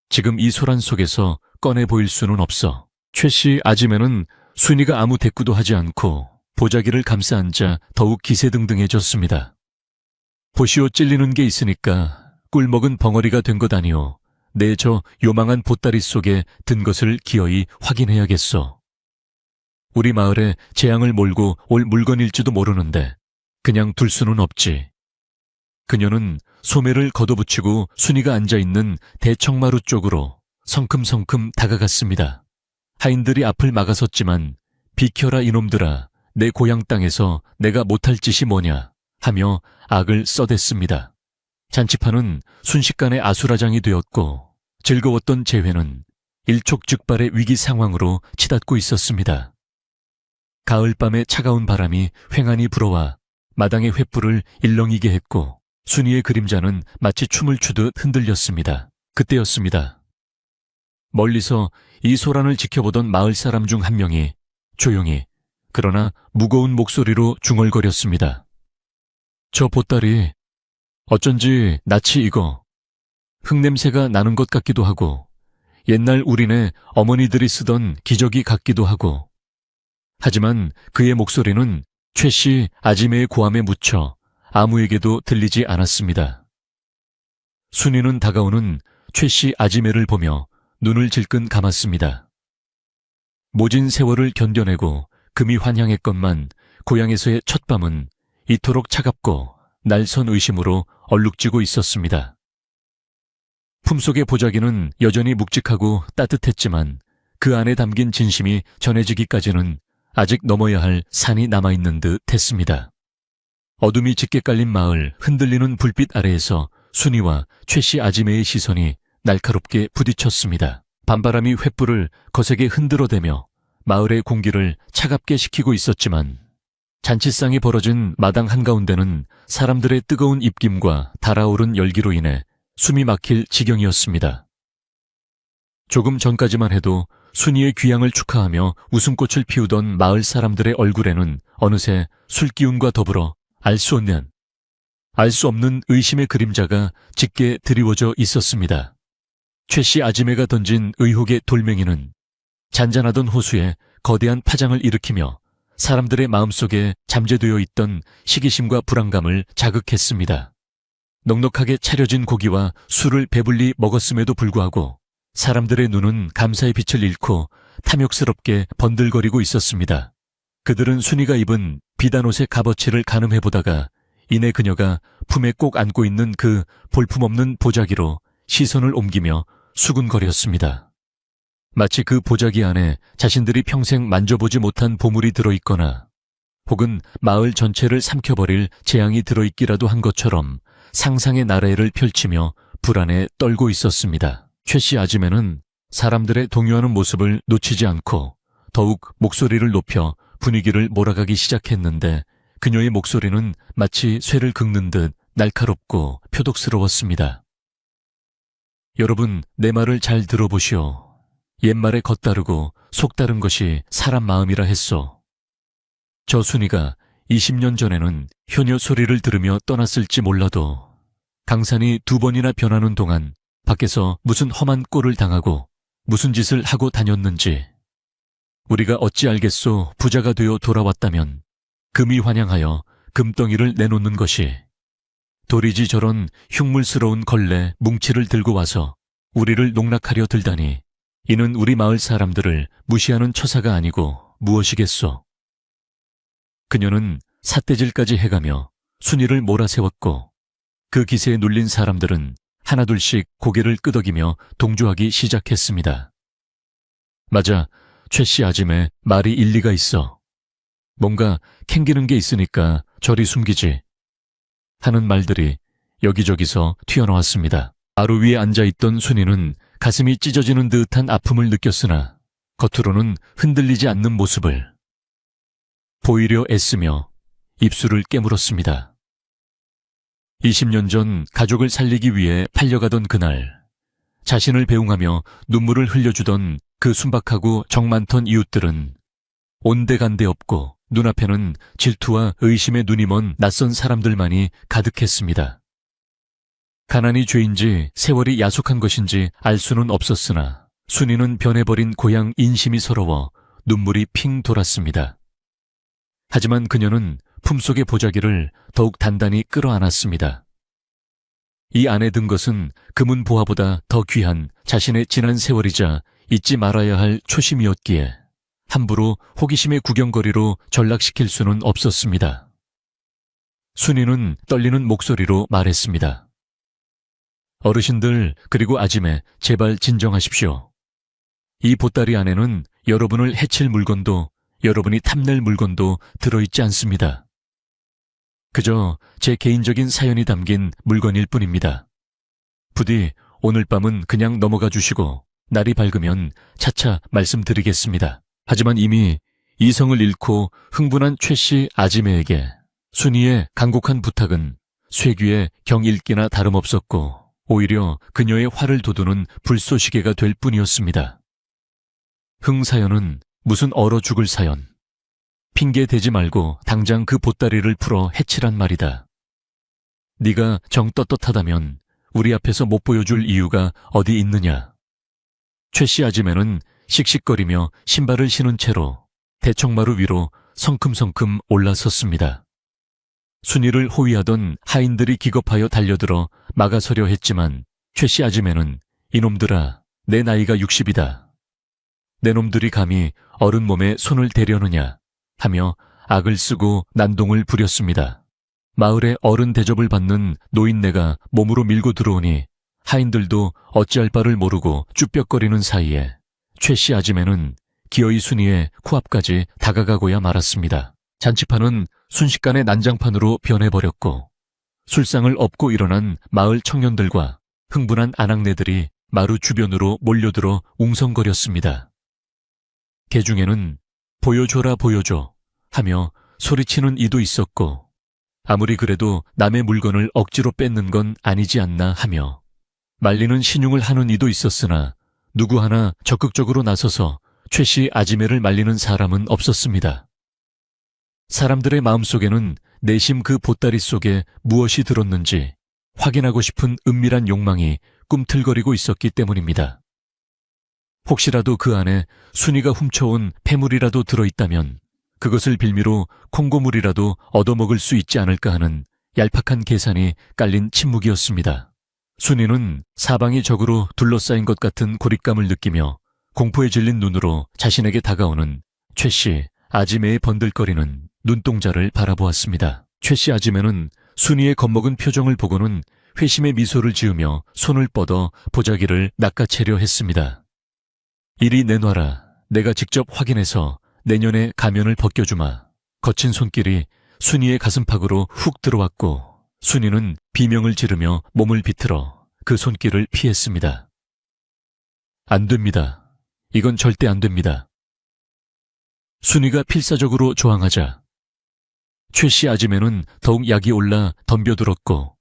지금 이 소란 속에서 꺼내 보일 수는 없어. 최 씨 아지매는 순이가 아무 대꾸도 하지 않고 보자기를 감싸 앉아 더욱 기세등등해졌습니다. 보시오, 찔리는 게 있으니까 꿀먹은 벙어리가 된 것 아니오. 내 저 요망한 보따리 속에 든 것을 기어이 확인해야겠어. 우리 마을에 재앙을 몰고 올 물건일지도 모르는데 그냥 둘 수는 없지. 그녀는 소매를 걷어붙이고 순이가 앉아있는 대청마루 쪽으로 성큼성큼 다가갔습니다. 하인들이 앞을 막아섰지만 비켜라 이놈들아, 내 고향 땅에서 내가 못할 짓이 뭐냐 하며 악을 써댔습니다. 잔치판은 순식간에 아수라장이 되었고 즐거웠던 재회는 일촉즉발의 위기 상황으로 치닫고 있었습니다. 가을밤의 차가운 바람이 횡하니 불어와 마당의 횃불을 일렁이게 했고 순이의 그림자는 마치 춤을 추듯 흔들렸습니다. 그때였습니다. 멀리서 이 소란을 지켜보던 마을 사람 중 한 명이 조용히 그러나 무거운 목소리로 중얼거렸습니다. 저 보따리 어쩐지 낯이 익어. 흙냄새가 나는 것 같기도 하고 옛날 우리네 어머니들이 쓰던 기저귀 같기도 하고. 하지만 그의 목소리는 최 씨 아지매의 고함에 묻혀 아무에게도 들리지 않았습니다. 순이는 다가오는 최 씨 아지매를 보며 눈을 질끈 감았습니다. 모진 세월을 견뎌내고 금이 환향했건만 고향에서의 첫 밤은 이토록 차갑고 날선 의심으로 얼룩지고 있었습니다. 품속의 보자기는 여전히 묵직하고 따뜻했지만 그 안에 담긴 진심이 전해지기까지는 아직 넘어야 할 산이 남아있는 듯 했습니다. 어둠이 짙게 깔린 마을 흔들리는 불빛 아래에서 순이와 최 씨 아지매의 시선이 날카롭게 부딪혔습니다. 밤바람이 횃불을 거세게 흔들어대며 마을의 공기를 차갑게 식히고 있었지만 잔치상이 벌어진 마당 한가운데는 사람들의 뜨거운 입김과 달아오른 열기로 인해 숨이 막힐 지경이었습니다. 조금 전까지만 해도 순이의 귀향을 축하하며 웃음꽃을 피우던 마을 사람들의 얼굴에는 어느새 술기운과 더불어 알 수 없는 의심의 그림자가 짙게 드리워져 있었습니다. 최 씨 아지매가 던진 의혹의 돌멩이는 잔잔하던 호수에 거대한 파장을 일으키며 사람들의 마음속에 잠재되어 있던 시기심과 불안감을 자극했습니다. 넉넉하게 차려진 고기와 술을 배불리 먹었음에도 불구하고 사람들의 눈은 감사의 빛을 잃고 탐욕스럽게 번들거리고 있었습니다. 그들은 순이가 입은 비단 옷의 값어치를 가늠해보다가 이내 그녀가 품에 꼭 안고 있는 그 볼품없는 보자기로 시선을 옮기며 수군거렸습니다. 마치 그 보자기 안에 자신들이 평생 만져보지 못한 보물이 들어있거나 혹은 마을 전체를 삼켜버릴 재앙이 들어있기라도 한 것처럼 상상의 나래를 펼치며 불안에 떨고 있었습니다. 최 씨 아지매는 사람들의 동요하는 모습을 놓치지 않고 더욱 목소리를 높여 분위기를 몰아가기 시작했는데 그녀의 목소리는 마치 쇠를 긁는 듯 날카롭고 표독스러웠습니다. 여러분, 내 말을 잘 들어보시오. 옛말에 겉다르고 속다른 것이 사람 마음이라 했소. 저 순이가 20년 전에는 효녀 소리를 들으며 떠났을지 몰라도 강산이 2번이나 변하는 동안 밖에서 무슨 험한 꼴을 당하고 무슨 짓을 하고 다녔는지 우리가 어찌 알겠소. 부자가 되어 돌아왔다면 금이 환영하여 금덩이를 내놓는 것이 도리지 저런 흉물스러운 걸레 뭉치를 들고 와서 우리를 농락하려 들다니 이는 우리 마을 사람들을 무시하는 처사가 아니고 무엇이겠소. 그녀는 삿대질까지 해가며 순이를 몰아세웠고 그 기세에 눌린 사람들은 하나둘씩 고개를 끄덕이며 동조하기 시작했습니다. 맞아, 최씨 아짐의 말이 일리가 있어. 뭔가 캥기는 게 있으니까 저리 숨기지 하는 말들이 여기저기서 튀어나왔습니다. 마루 위에 앉아있던 순이는 가슴이 찢어지는 듯한 아픔을 느꼈으나 겉으로는 흔들리지 않는 모습을 보이려 애쓰며 입술을 깨물었습니다. 20년 전 가족을 살리기 위해 팔려가던 그날 자신을 배웅하며 눈물을 흘려주던 그 순박하고 정 많던 이웃들은 온데간데 없고 눈앞에는 질투와 의심의 눈이 먼 낯선 사람들만이 가득했습니다. 가난이 죄인지 세월이 야속한 것인지 알 수는 없었으나 순이는 변해버린 고향 인심이 서러워 눈물이 핑 돌았습니다. 하지만 그녀는 품속의 보자기를 더욱 단단히 끌어안았습니다. 이 안에 든 것은 금은 보화보다 더 귀한 자신의 지난 세월이자 잊지 말아야 할 초심이었기에 함부로 호기심의 구경거리로 전락시킬 수는 없었습니다. 순이는 떨리는 목소리로 말했습니다. 어르신들 그리고 아짐에 제발 진정하십시오. 이 보따리 안에는 여러분을 해칠 물건도 여러분이 탐낼 물건도 들어있지 않습니다. 그저 제 개인적인 사연이 담긴 물건일 뿐입니다. 부디 오늘 밤은 그냥 넘어가 주시고 날이 밝으면 차차 말씀드리겠습니다. 하지만 이미 이성을 잃고 흥분한 최씨 아지매에게 순이의 간곡한 부탁은 쇠귀의 경읽기나 다름없었고 오히려 그녀의 화를 돋우는 불쏘시개가 될 뿐이었습니다. 흥사연은 무슨 얼어 죽을 사연. 핑계 대지 말고 당장 그 보따리를 풀어 해치란 말이다. 네가 정 떳떳하다면 우리 앞에서 못 보여줄 이유가 어디 있느냐. 최씨 아지매는 씩씩거리며 신발을 신은 채로 대청마루 위로 성큼성큼 올라섰습니다. 순이를 호위하던 하인들이 기겁하여 달려들어 막아서려 했지만 최씨 아지매는 이놈들아, 내 나이가 60이다. 내 놈들이 감히 어른 몸에 손을 대려느냐 하며 악을 쓰고 난동을 부렸습니다. 마을에 어른 대접을 받는 노인네가 몸으로 밀고 들어오니 하인들도 어찌할 바를 모르고 쭈뼛거리는 사이에 최씨 아지매는 기어이 순이의 코앞까지 다가가고야 말았습니다. 잔치판은 순식간에 난장판으로 변해버렸고 술상을 업고 일어난 마을 청년들과 흥분한 아낙네들이 마루 주변으로 몰려들어 웅성거렸습니다. 개 중에는 보여줘라 보여줘 하며 소리치는 이도 있었고 아무리 그래도 남의 물건을 억지로 뺏는 건 아니지 않나 하며 말리는 신용을 하는 이도 있었으나 누구 하나 적극적으로 나서서 최씨 아지매를 말리는 사람은 없었습니다. 사람들의 마음속에는 내심 그 보따리 속에 무엇이 들었는지 확인하고 싶은 은밀한 욕망이 꿈틀거리고 있었기 때문입니다. 혹시라도 그 안에 순이가 훔쳐온 폐물이라도 들어있다면 그것을 빌미로 콩고물이라도 얻어먹을 수 있지 않을까 하는 얄팍한 계산이 깔린 침묵이었습니다. 순이는 사방이 적으로 둘러싸인 것 같은 고립감을 느끼며 공포에 질린 눈으로 자신에게 다가오는 최씨 아지매의 번들거리는 눈동자를 바라보았습니다. 최씨 아지매는 순이의 겁먹은 표정을 보고는 회심의 미소를 지으며 손을 뻗어 보자기를 낚아채려 했습니다. 이리 내놔라. 내가 직접 확인해서 내년에 가면을 벗겨주마. 거친 손길이 순이의 가슴팍으로 훅 들어왔고 순이는 비명을 지르며 몸을 비틀어 그 손길을 피했습니다. 안 됩니다. 이건 절대 안 됩니다. 순이가 필사적으로 저항하자 최 씨 아지매는 더욱 약이 올라 덤벼들었고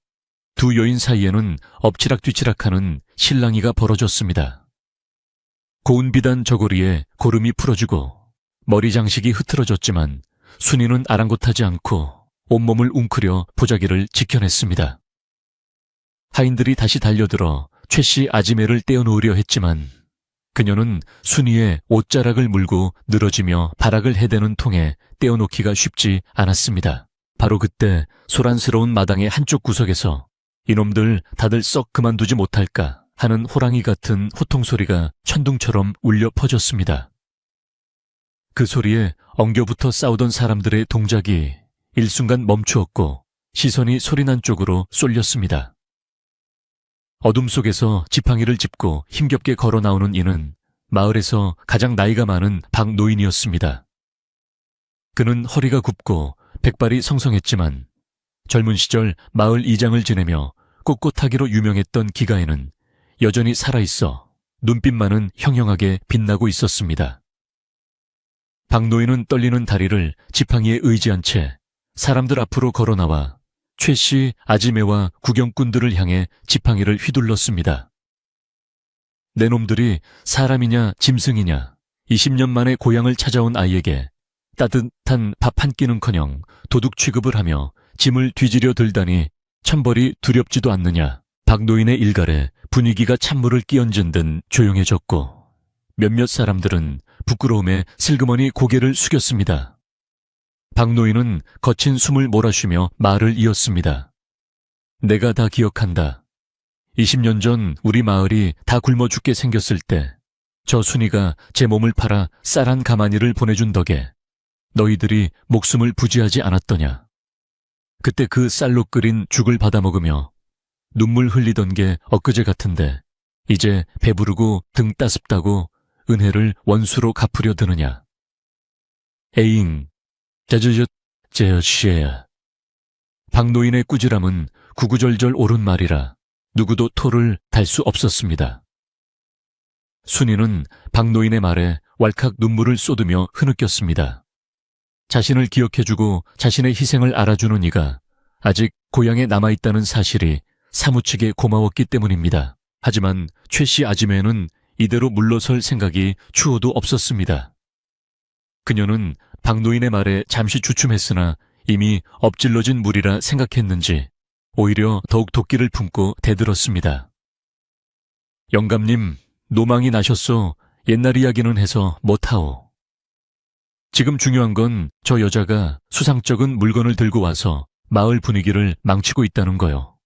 두 여인 사이에는 엎치락뒤치락하는 실랑이가 벌어졌습니다. 고운 비단 저고리에 고름이 풀어지고 머리 장식이 흐트러졌지만 순이는 아랑곳하지 않고 온몸을 웅크려 보자기를 지켜냈습니다. 하인들이 다시 달려들어 최 씨 아지매를 떼어놓으려 했지만 그녀는 순이의 옷자락을 물고 늘어지며 발악을 해대는 통에 떼어놓기가 쉽지 않았습니다. 바로 그때 소란스러운 마당의 한쪽 구석에서 이놈들 다들 썩 그만두지 못할까 하는 호랑이 같은 호통소리가 천둥처럼 울려 퍼졌습니다. 그 소리에 엉겨붙어 싸우던 사람들의 동작이 일순간 멈추었고 시선이 소리난 쪽으로 쏠렸습니다. 어둠 속에서 지팡이를 짚고 힘겹게 걸어 나오는 이는 마을에서 가장 나이가 많은 박노인이었습니다. 그는 허리가 굽고 백발이 성성했지만 젊은 시절 마을 이장을 지내며 꼿꼿하기로 유명했던 기가에는 여전히 살아있어 눈빛만은 형형하게 빛나고 있었습니다. 박노인은 떨리는 다리를 지팡이에 의지한 채 사람들 앞으로 걸어 나와 최 씨 아지매와 구경꾼들을 향해 지팡이를 휘둘렀습니다. 내 놈들이 사람이냐 짐승이냐 20년 만에 고향을 찾아온 아이에게 따뜻한 밥 한 끼는커녕 도둑 취급을 하며 짐을 뒤지려 들다니 천벌이 두렵지도 않느냐. 박노인의 일갈에 분위기가 찬물을 끼얹은 듯 조용해졌고 몇몇 사람들은 부끄러움에 슬그머니 고개를 숙였습니다. 박노인은 거친 숨을 몰아쉬며 말을 이었습니다. 내가 다 기억한다. 20년 전 우리 마을이 다 굶어 죽게 생겼을 때 저 순이가 제 몸을 팔아 쌀한 가마니를 보내준 덕에 너희들이 목숨을 부지하지 않았더냐. 그때 그 쌀로 끓인 죽을 받아 먹으며 눈물 흘리던 게 엊그제 같은데 이제 배부르고 등 따습다고 은혜를 원수로 갚으려 드느냐. 에잉, 제어시에야. 박노인의 꾸지람은 구구절절 옳은 말이라 누구도 토를 달 수 없었습니다. 순이는 박노인의 말에 왈칵 눈물을 쏟으며 흐느꼈습니다. 자신을 기억해주고 자신의 희생을 알아주는 이가 아직 고향에 남아있다는 사실이 사무치게 고마웠기 때문입니다. 하지만 최 씨 아지매는 이대로 물러설 생각이 추호도 없었습니다. 그녀는 박노인의 말에 잠시 주춤했으나 이미 엎질러진 물이라 생각했는지 오히려 더욱 도끼를 품고 대들었습니다. 영감님, 노망이 나셨소. 옛날 이야기는 해서 못하오. 지금 중요한 건 저 여자가 수상쩍은 물건을 들고 와서 마을 분위기를 망치고 있다는 거요.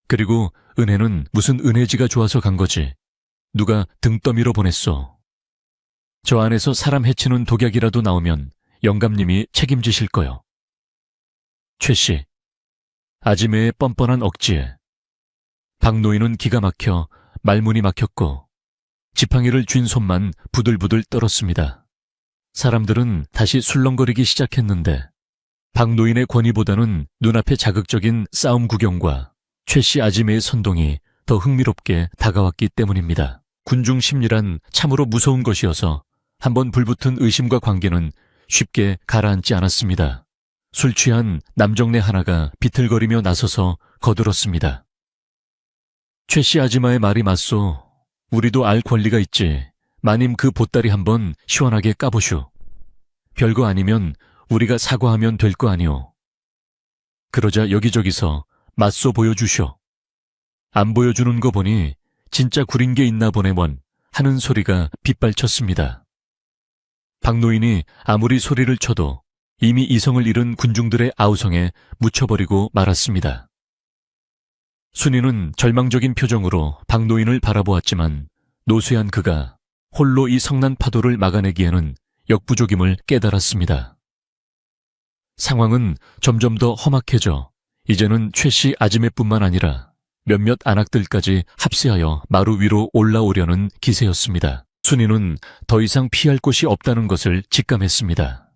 그리고 은혜는 무슨 은혜지가 좋아서 간 거지. 누가 등 떠밀어 보냈소. 저 안에서 사람 해치는 독약이라도 나오면 영감님이 책임지실 거요. 최 씨, 아지매의 뻔뻔한 억지에 박노인은 기가 막혀 말문이 막혔고 지팡이를 쥔 손만 부들부들 떨었습니다. 사람들은 다시 술렁거리기 시작했는데 박노인의 권위보다는 눈앞의 자극적인 싸움 구경과 최 씨 아지매의 선동이 더 흥미롭게 다가왔기 때문입니다. 군중 심리란 참으로 무서운 것이어서 한번 불붙은 의심과 관계는 쉽게 가라앉지 않았습니다. 술 취한 남정네 하나가 비틀거리며 나서서 거들었습니다. 최 씨 아지마의 말이 맞소. 우리도 알 권리가 있지. 마님 그 보따리 한번 시원하게 까보슈. 별거 아니면 우리가 사과하면 될 거 아니오. 그러자 여기저기서 맞서 보여주쇼. 안 보여주는 거 보니 진짜 구린 게 있나 보네 원 하는 소리가 빗발쳤습니다. 박노인이 아무리 소리를 쳐도 이미 이성을 잃은 군중들의 아우성에 묻혀버리고 말았습니다. 순이는 절망적인 표정으로 박노인을 바라보았지만 노쇠한 그가 홀로 이 성난 파도를 막아내기에는 역부족임을 깨달았습니다. 상황은 점점 더 험악해져 이제는 최 씨 아지매뿐만 아니라 몇몇 안악들까지 합세하여 마루 위로 올라오려는 기세였습니다. 순이는 더 이상 피할 곳이 없다는 것을 직감했습니다.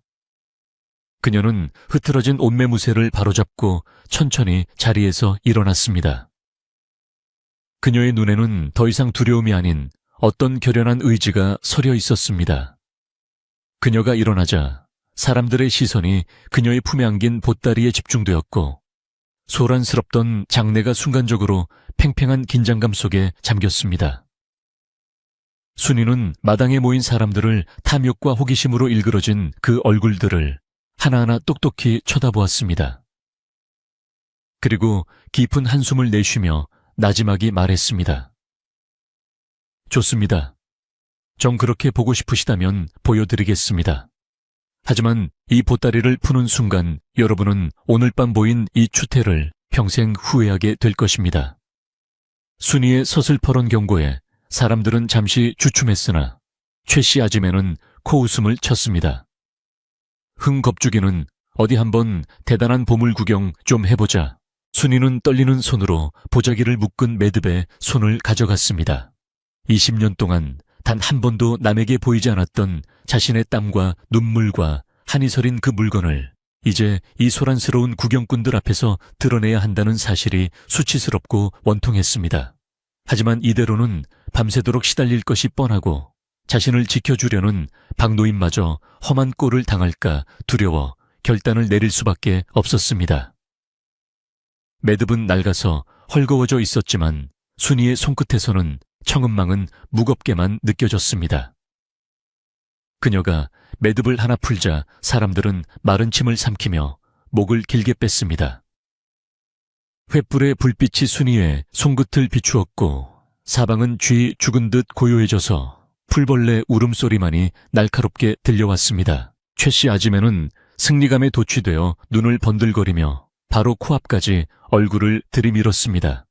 그녀는 흐트러진 옷매무새를 바로잡고 천천히 자리에서 일어났습니다. 그녀의 눈에는 더 이상 두려움이 아닌 어떤 결연한 의지가 서려 있었습니다. 그녀가 일어나자 사람들의 시선이 그녀의 품에 안긴 보따리에 집중되었고 소란스럽던 장내가 순간적으로 팽팽한 긴장감 속에 잠겼습니다. 순이는 마당에 모인 사람들을 탐욕과 호기심으로 일그러진 그 얼굴들을 하나하나 똑똑히 쳐다보았습니다. 그리고 깊은 한숨을 내쉬며 나지막이 말했습니다. 좋습니다. 정 그렇게 보고 싶으시다면 보여드리겠습니다. 하지만 이 보따리를 푸는 순간 여러분은 오늘 밤 보인 이 추태를 평생 후회하게 될 것입니다. 순이의 서슬퍼런 경고에 사람들은 잠시 주춤했으나 최씨 아지매는 코웃음을 쳤습니다. 흥겁주기는 어디 한번 대단한 보물 구경 좀 해보자. 순이는 떨리는 손으로 보자기를 묶은 매듭에 손을 가져갔습니다. 20년 동안 단 한 번도 남에게 보이지 않았던 자신의 땀과 눈물과 한이 서린 그 물건을 이제 이 소란스러운 구경꾼들 앞에서 드러내야 한다는 사실이 수치스럽고 원통했습니다. 하지만 이대로는 밤새도록 시달릴 것이 뻔하고 자신을 지켜주려는 박노인마저 험한 꼴을 당할까 두려워 결단을 내릴 수밖에 없었습니다. 매듭은 낡아서 헐거워져 있었지만 순이의 손끝에서는 청은망은 무겁게만 느껴졌습니다. 그녀가 매듭을 하나 풀자 사람들은 마른 침을 삼키며 목을 길게 뺐습니다. 횃불의 불빛이 순이의 손끝을 비추었고 사방은 쥐 죽은 듯 고요해져서 풀벌레 울음소리만이 날카롭게 들려왔습니다. 최씨 아지매는 승리감에 도취되어 눈을 번들거리며 바로 코앞까지 얼굴을 들이밀었습니다.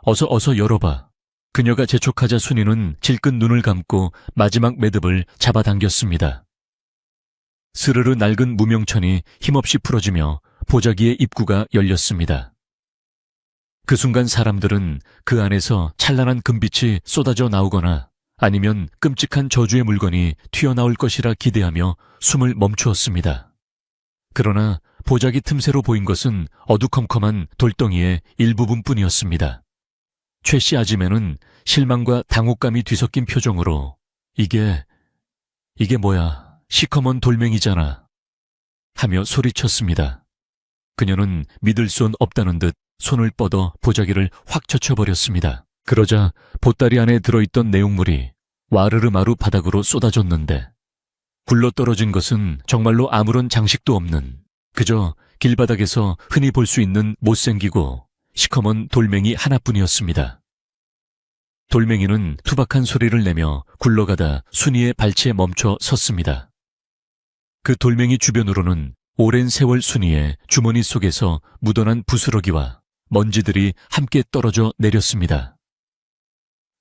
어서 열어봐. 그녀가 재촉하자 순이는 질끈 눈을 감고 마지막 매듭을 잡아당겼습니다. 스르르 낡은 무명천이 힘없이 풀어지며 보자기의 입구가 열렸습니다. 그 순간 사람들은 그 안에서 찬란한 금빛이 쏟아져 나오거나 아니면 끔찍한 저주의 물건이 튀어나올 것이라 기대하며 숨을 멈추었습니다. 그러나 보자기 틈새로 보인 것은 어두컴컴한 돌덩이의 일부분뿐이었습니다. 최씨 아지매는 실망과 당혹감이 뒤섞인 표정으로 이게 뭐야, 시커먼 돌멩이잖아 하며 소리쳤습니다. 그녀는 믿을 수 없다는 듯 손을 뻗어 보자기를 확 젖혀버렸습니다. 그러자 보따리 안에 들어있던 내용물이 와르르마루 바닥으로 쏟아졌는데 굴러떨어진 것은 정말로 아무런 장식도 없는 그저 길바닥에서 흔히 볼 수 있는 못생기고 시커먼 돌멩이 하나뿐이었습니다. 돌멩이는 투박한 소리를 내며 굴러가다 순이의 발치에 멈춰 섰습니다. 그 돌멩이 주변으로는 오랜 세월 순이의 주머니 속에서 묻어난 부스러기와 먼지들이 함께 떨어져 내렸습니다.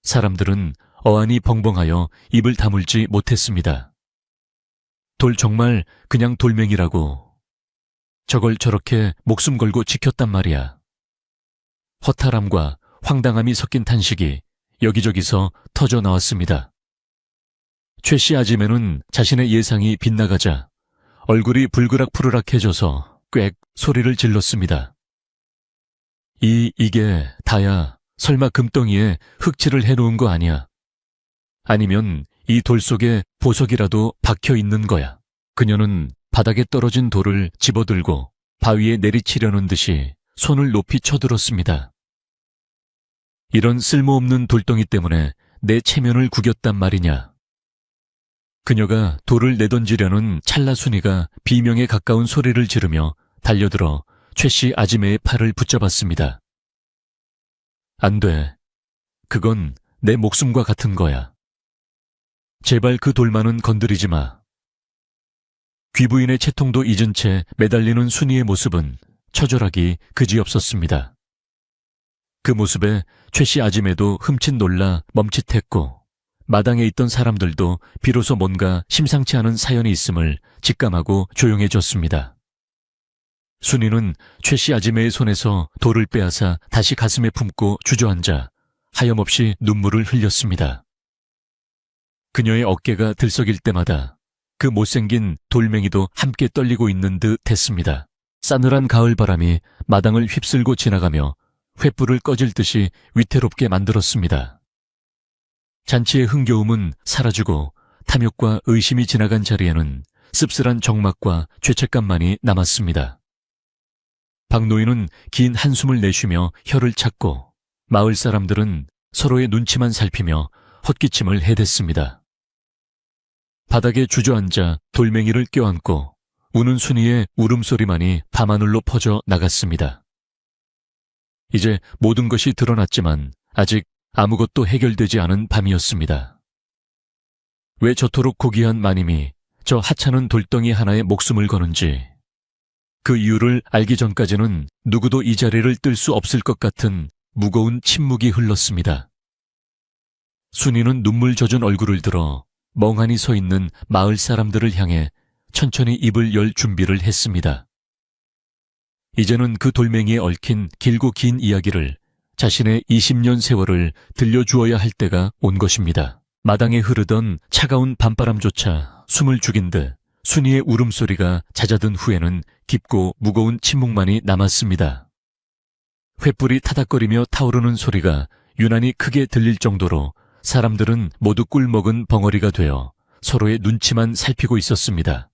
사람들은 어안이 벙벙하여 입을 다물지 못했습니다. 돌 정말 그냥 돌멩이라고. 저걸 저렇게 목숨 걸고 지켰단 말이야. 허탈함과 황당함이 섞인 탄식이 여기저기서 터져 나왔습니다. 최씨 아지매는 자신의 예상이 빗나가자 얼굴이 불그락푸르락해져서 꽥 소리를 질렀습니다. 이게 다야. 설마 금덩이에 흙칠을 해놓은 거 아니야. 아니면 이 돌 속에 보석이라도 박혀 있는 거야. 그녀는 바닥에 떨어진 돌을 집어들고 바위에 내리치려는 듯이 손을 높이 쳐들었습니다. 이런 쓸모없는 돌덩이 때문에 내 체면을 구겼단 말이냐. 그녀가 돌을 내던지려는 찰나 순이가 비명에 가까운 소리를 지르며 달려들어 최씨 아지매의 팔을 붙잡았습니다. 안 돼. 그건 내 목숨과 같은 거야. 제발 그 돌만은 건드리지 마. 귀부인의 채통도 잊은 채 매달리는 순이의 모습은 처절하기 그지없었습니다. 그 모습에 최씨 아지매도 흠칫 놀라 멈칫했고 마당에 있던 사람들도 비로소 뭔가 심상치 않은 사연이 있음을 직감하고 조용해졌습니다. 순이는 최씨 아지매의 손에서 돌을 빼앗아 다시 가슴에 품고 주저앉아 하염없이 눈물을 흘렸습니다. 그녀의 어깨가 들썩일 때마다 그 못생긴 돌멩이도 함께 떨리고 있는 듯 했습니다. 싸늘한 가을바람이 마당을 휩쓸고 지나가며 횃불을 꺼질 듯이 위태롭게 만들었습니다. 잔치의 흥겨움은 사라지고 탐욕과 의심이 지나간 자리에는 씁쓸한 적막과 죄책감만이 남았습니다. 박 노인은 긴 한숨을 내쉬며 혀를 찾고 마을 사람들은 서로의 눈치만 살피며 헛기침을 해댔습니다. 바닥에 주저앉아 돌멩이를 껴안고 우는 순이의 울음소리만이 밤하늘로 퍼져 나갔습니다. 이제 모든 것이 드러났지만 아직 아무것도 해결되지 않은 밤이었습니다. 왜 저토록 고귀한 마님이 저 하찮은 돌덩이 하나에 목숨을 거는지, 그 이유를 알기 전까지는 누구도 이 자리를 뜰 수 없을 것 같은 무거운 침묵이 흘렀습니다. 순이는 눈물 젖은 얼굴을 들어 멍하니 서 있는 마을 사람들을 향해 천천히 입을 열 준비를 했습니다. 이제는 그 돌멩이에 얽힌 길고 긴 이야기를, 자신의 20년 세월을 들려주어야 할 때가 온 것입니다. 마당에 흐르던 차가운 밤바람조차 숨을 죽인 듯 순이의 울음소리가 잦아든 후에는 깊고 무거운 침묵만이 남았습니다. 횃불이 타닥거리며 타오르는 소리가 유난히 크게 들릴 정도로 사람들은 모두 꿀먹은 벙어리가 되어 서로의 눈치만 살피고 있었습니다.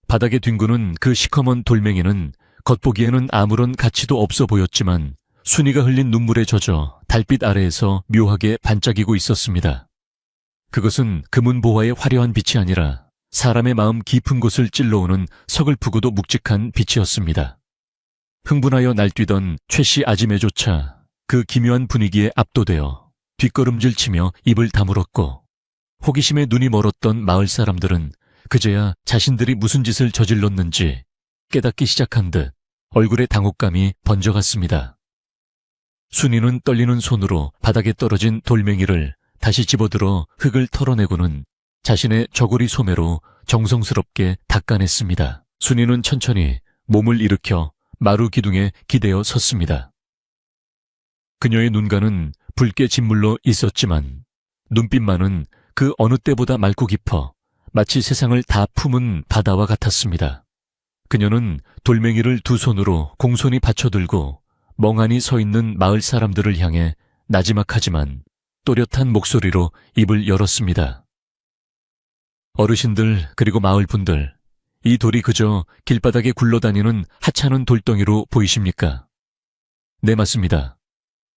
바닥에 뒹구는 그 시커먼 돌멩이는 겉보기에는 아무런 가치도 없어 보였지만 순이가 흘린 눈물에 젖어 달빛 아래에서 묘하게 반짝이고 있었습니다. 그것은 금은보화의 화려한 빛이 아니라 사람의 마음 깊은 곳을 찔러오는 서글프고도 묵직한 빛이었습니다. 흥분하여 날뛰던 최씨 아지매조차 그 기묘한 분위기에 압도되어 뒷걸음질치며 입을 다물었고, 호기심에 눈이 멀었던 마을 사람들은 그제야 자신들이 무슨 짓을 저질렀는지 깨닫기 시작한 듯 얼굴에 당혹감이 번져갔습니다. 순이는 떨리는 손으로 바닥에 떨어진 돌멩이를 다시 집어들어 흙을 털어내고는 자신의 저고리 소매로 정성스럽게 닦아냈습니다. 순이는 천천히 몸을 일으켜 마루 기둥에 기대어 섰습니다. 그녀의 눈가는 붉게 짓물러 있었지만 눈빛만은 그 어느 때보다 맑고 깊어 마치 세상을 다 품은 바다와 같았습니다. 그녀는 돌멩이를 두 손으로 공손히 받쳐들고 멍하니 서 있는 마을 사람들을 향해 나지막하지만 또렷한 목소리로 입을 열었습니다. 어르신들, 그리고 마을 분들, 이 돌이 그저 길바닥에 굴러다니는 하찮은 돌덩이로 보이십니까? 네, 맞습니다.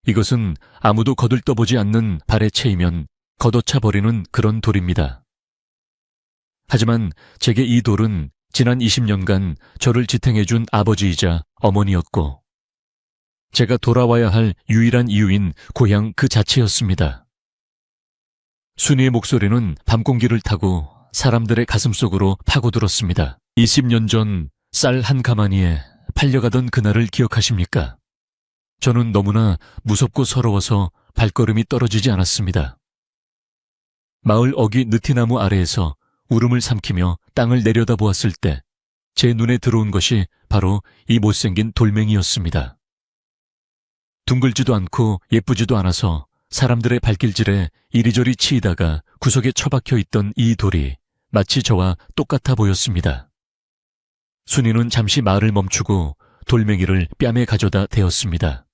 이것은 아무도 거들떠보지 않는 발에 채이면 걷어차 버리는 그런 돌입니다. 하지만 제게 이 돌은 지난 20년간 저를 지탱해준 아버지이자 어머니였고, 제가 돌아와야 할 유일한 이유인 고향 그 자체였습니다. 순이의 목소리는 밤공기를 타고 사람들의 가슴속으로 파고들었습니다. 20년 전 쌀 한 가마니에 팔려가던 그날을 기억하십니까? 저는 너무나 무섭고 서러워서 발걸음이 떨어지지 않았습니다. 마을 어귀 느티나무 아래에서 울음을 삼키며 땅을 내려다보았을 때 제 눈에 들어온 것이 바로 이 못생긴 돌멩이였습니다. 둥글지도 않고 예쁘지도 않아서 사람들의 발길질에 이리저리 치이다가 구석에 처박혀 있던 이 돌이 마치 저와 똑같아 보였습니다. 순이는 잠시 말을 멈추고 돌멩이를 뺨에 가져다 대었습니다.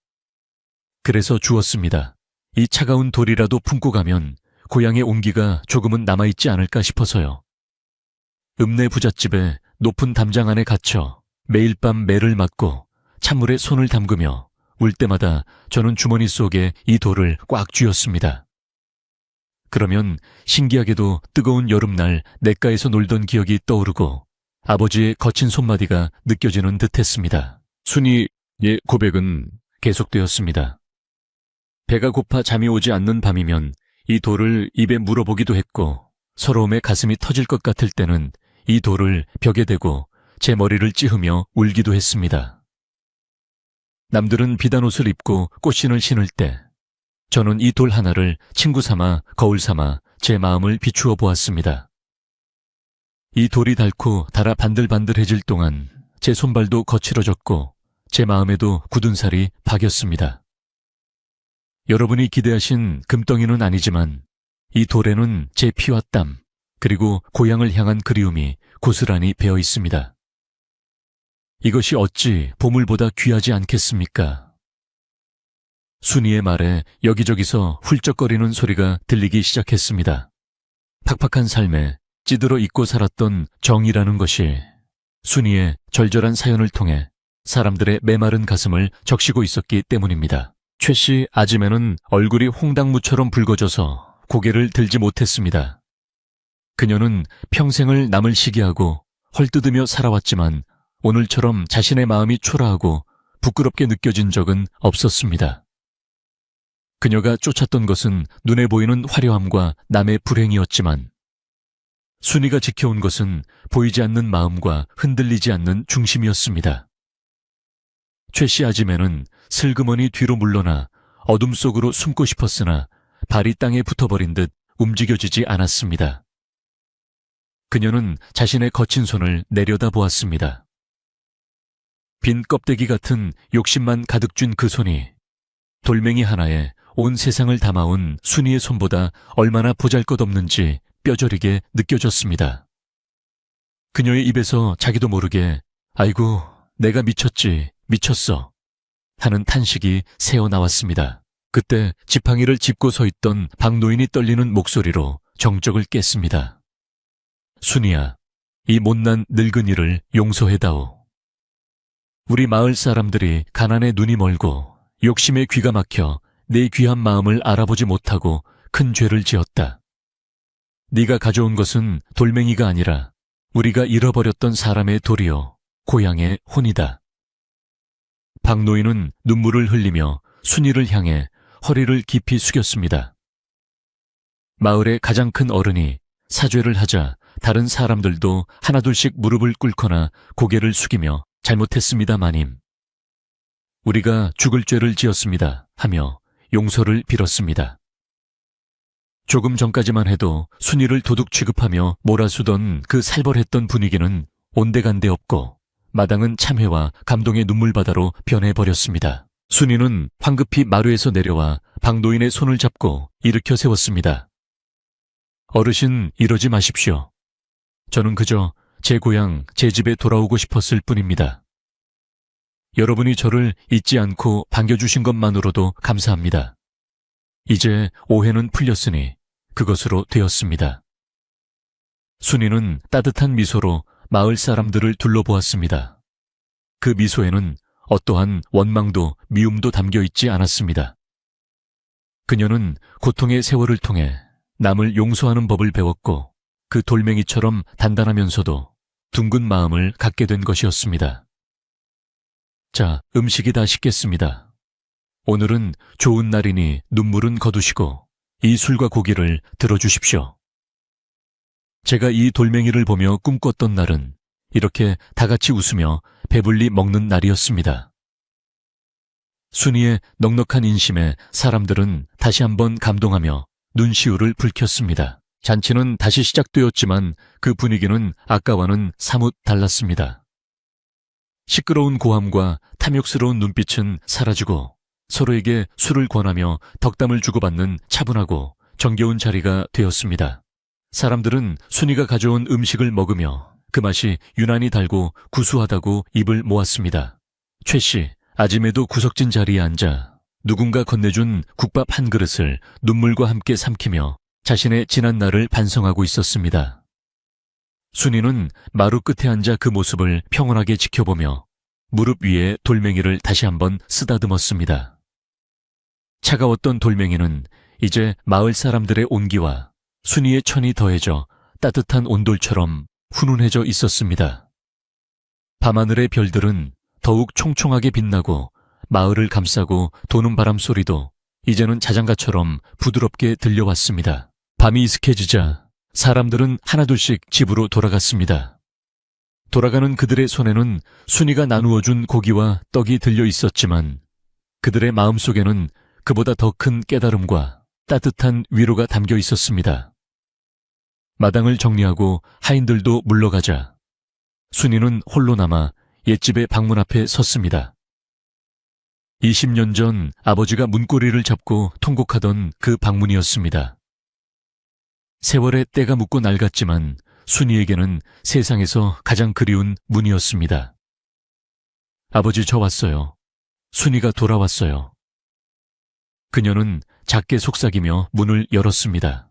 그래서 주었습니다. 이 차가운 돌이라도 품고 가면 고향의 온기가 조금은 남아있지 않을까 싶어서요. 읍내 부잣집에 높은 담장 안에 갇혀 매일 밤 매를 맞고 찬물에 손을 담그며 울 때마다 저는 주머니 속에 이 돌을 꽉 쥐었습니다. 그러면 신기하게도 뜨거운 여름날 냇가에서 놀던 기억이 떠오르고 아버지의 거친 손마디가 느껴지는 듯했습니다. 순이의 고백은 계속되었습니다. 배가 고파 잠이 오지 않는 밤이면 이 돌을 입에 물어보기도 했고, 서러움에 가슴이 터질 것 같을 때는 이 돌을 벽에 대고 제 머리를 찌으며 울기도 했습니다. 남들은 비단 옷을 입고 꽃신을 신을 때 저는 이 돌 하나를 친구 삼아 거울 삼아 제 마음을 비추어 보았습니다. 이 돌이 닳고 닳아 반들반들해질 동안 제 손발도 거칠어졌고 제 마음에도 굳은 살이 박였습니다. 여러분이 기대하신 금덩이는 아니지만 이 돌에는 제 피와 땀, 그리고 고향을 향한 그리움이 고스란히 배어 있습니다. 이것이 어찌 보물보다 귀하지 않겠습니까? 순이의 말에 여기저기서 훌쩍거리는 소리가 들리기 시작했습니다. 팍팍한 삶에 찌들어 있고 살았던 정이라는 것이 순이의 절절한 사연을 통해 사람들의 메마른 가슴을 적시고 있었기 때문입니다. 최 씨 아짐에는 얼굴이 홍당무처럼 붉어져서 고개를 들지 못했습니다. 그녀는 평생을 남을 시기하고 헐뜯으며 살아왔지만 오늘처럼 자신의 마음이 초라하고 부끄럽게 느껴진 적은 없었습니다. 그녀가 쫓았던 것은 눈에 보이는 화려함과 남의 불행이었지만 순이가 지켜온 것은 보이지 않는 마음과 흔들리지 않는 중심이었습니다. 최 씨 아짐에는 슬그머니 뒤로 물러나 어둠 속으로 숨고 싶었으나 발이 땅에 붙어버린 듯 움직여지지 않았습니다. 그녀는 자신의 거친 손을 내려다보았습니다. 빈 껍데기 같은 욕심만 가득 쥔 그 손이 돌멩이 하나에 온 세상을 담아온 순이의 손보다 얼마나 보잘것없는지 뼈저리게 느껴졌습니다. 그녀의 입에서 자기도 모르게 아이고 내가 미쳤지 미쳤어 하는 탄식이 새어나왔습니다. 그때 지팡이를 짚고 서 있던 박노인이 떨리는 목소리로 정적을 깼습니다. 순이야, 이 못난 늙은이를 용서해다오. 우리 마을 사람들이 가난에 눈이 멀고 욕심에 귀가 막혀 내 귀한 마음을 알아보지 못하고 큰 죄를 지었다. 네가 가져온 것은 돌멩이가 아니라 우리가 잃어버렸던 사람의 돌이요, 고향의 혼이다. 박노인은 눈물을 흘리며 순이를 향해 허리를 깊이 숙였습니다. 마을의 가장 큰 어른이 사죄를 하자 다른 사람들도 하나둘씩 무릎을 꿇거나 고개를 숙이며 잘못했습니다 마님. 우리가 죽을 죄를 지었습니다 하며 용서를 빌었습니다. 조금 전까지만 해도 순이를 도둑 취급하며 몰아수던 그 살벌했던 분위기는 온데간데 없고 마당은 참회와 감동의 눈물바다로 변해버렸습니다. 순이는 황급히 마루에서 내려와 박노인의 손을 잡고 일으켜 세웠습니다. 어르신 이러지 마십시오. 저는 그저 제 고향, 제 집에 돌아오고 싶었을 뿐입니다. 여러분이 저를 잊지 않고 반겨주신 것만으로도 감사합니다. 이제 오해는 풀렸으니 그것으로 되었습니다. 순이는 따뜻한 미소로 마을 사람들을 둘러보았습니다. 그 미소에는 어떠한 원망도 미움도 담겨 있지 않았습니다. 그녀는 고통의 세월을 통해 남을 용서하는 법을 배웠고 그 돌멩이처럼 단단하면서도 둥근 마음을 갖게 된 것이었습니다. 자, 음식이 다 식겠습니다. 오늘은 좋은 날이니 눈물은 거두시고 이 술과 고기를 들어주십시오. 제가 이 돌멩이를 보며 꿈꿨던 날은 이렇게 다 같이 웃으며 배불리 먹는 날이었습니다. 순이의 넉넉한 인심에 사람들은 다시 한번 감동하며 눈시울을 붉혔습니다. 잔치는 다시 시작되었지만 그 분위기는 아까와는 사뭇 달랐습니다. 시끄러운 고함과 탐욕스러운 눈빛은 사라지고 서로에게 술을 권하며 덕담을 주고받는 차분하고 정겨운 자리가 되었습니다. 사람들은 순이가 가져온 음식을 먹으며 그 맛이 유난히 달고 구수하다고 입을 모았습니다. 최 씨, 아짐에도 구석진 자리에 앉아 누군가 건네준 국밥 한 그릇을 눈물과 함께 삼키며 자신의 지난 날을 반성하고 있었습니다. 순이는 마루 끝에 앉아 그 모습을 평온하게 지켜보며 무릎 위에 돌멩이를 다시 한번 쓰다듬었습니다. 차가웠던 돌멩이는 이제 마을 사람들의 온기와 순이의 천이 더해져 따뜻한 온돌처럼 훈훈해져 있었습니다. 밤하늘의 별들은 더욱 총총하게 빛나고 마을을 감싸고 도는 바람 소리도 이제는 자장가처럼 부드럽게 들려왔습니다. 밤이 이슥해지자 사람들은 하나둘씩 집으로 돌아갔습니다. 돌아가는 그들의 손에는 순이가 나누어준 고기와 떡이 들려 있었지만 그들의 마음속에는 그보다 더 큰 깨달음과 따뜻한 위로가 담겨 있었습니다. 마당을 정리하고 하인들도 물러가자 순이는 홀로 남아 옛집의 방문 앞에 섰습니다. 20년 전 아버지가 문고리를 잡고 통곡하던 그 방문이었습니다. 세월의 때가 묻고 낡았지만 순이에게는 세상에서 가장 그리운 문이었습니다. 아버지, 저 왔어요. 순이가 돌아왔어요. 그녀는 작게 속삭이며 문을 열었습니다.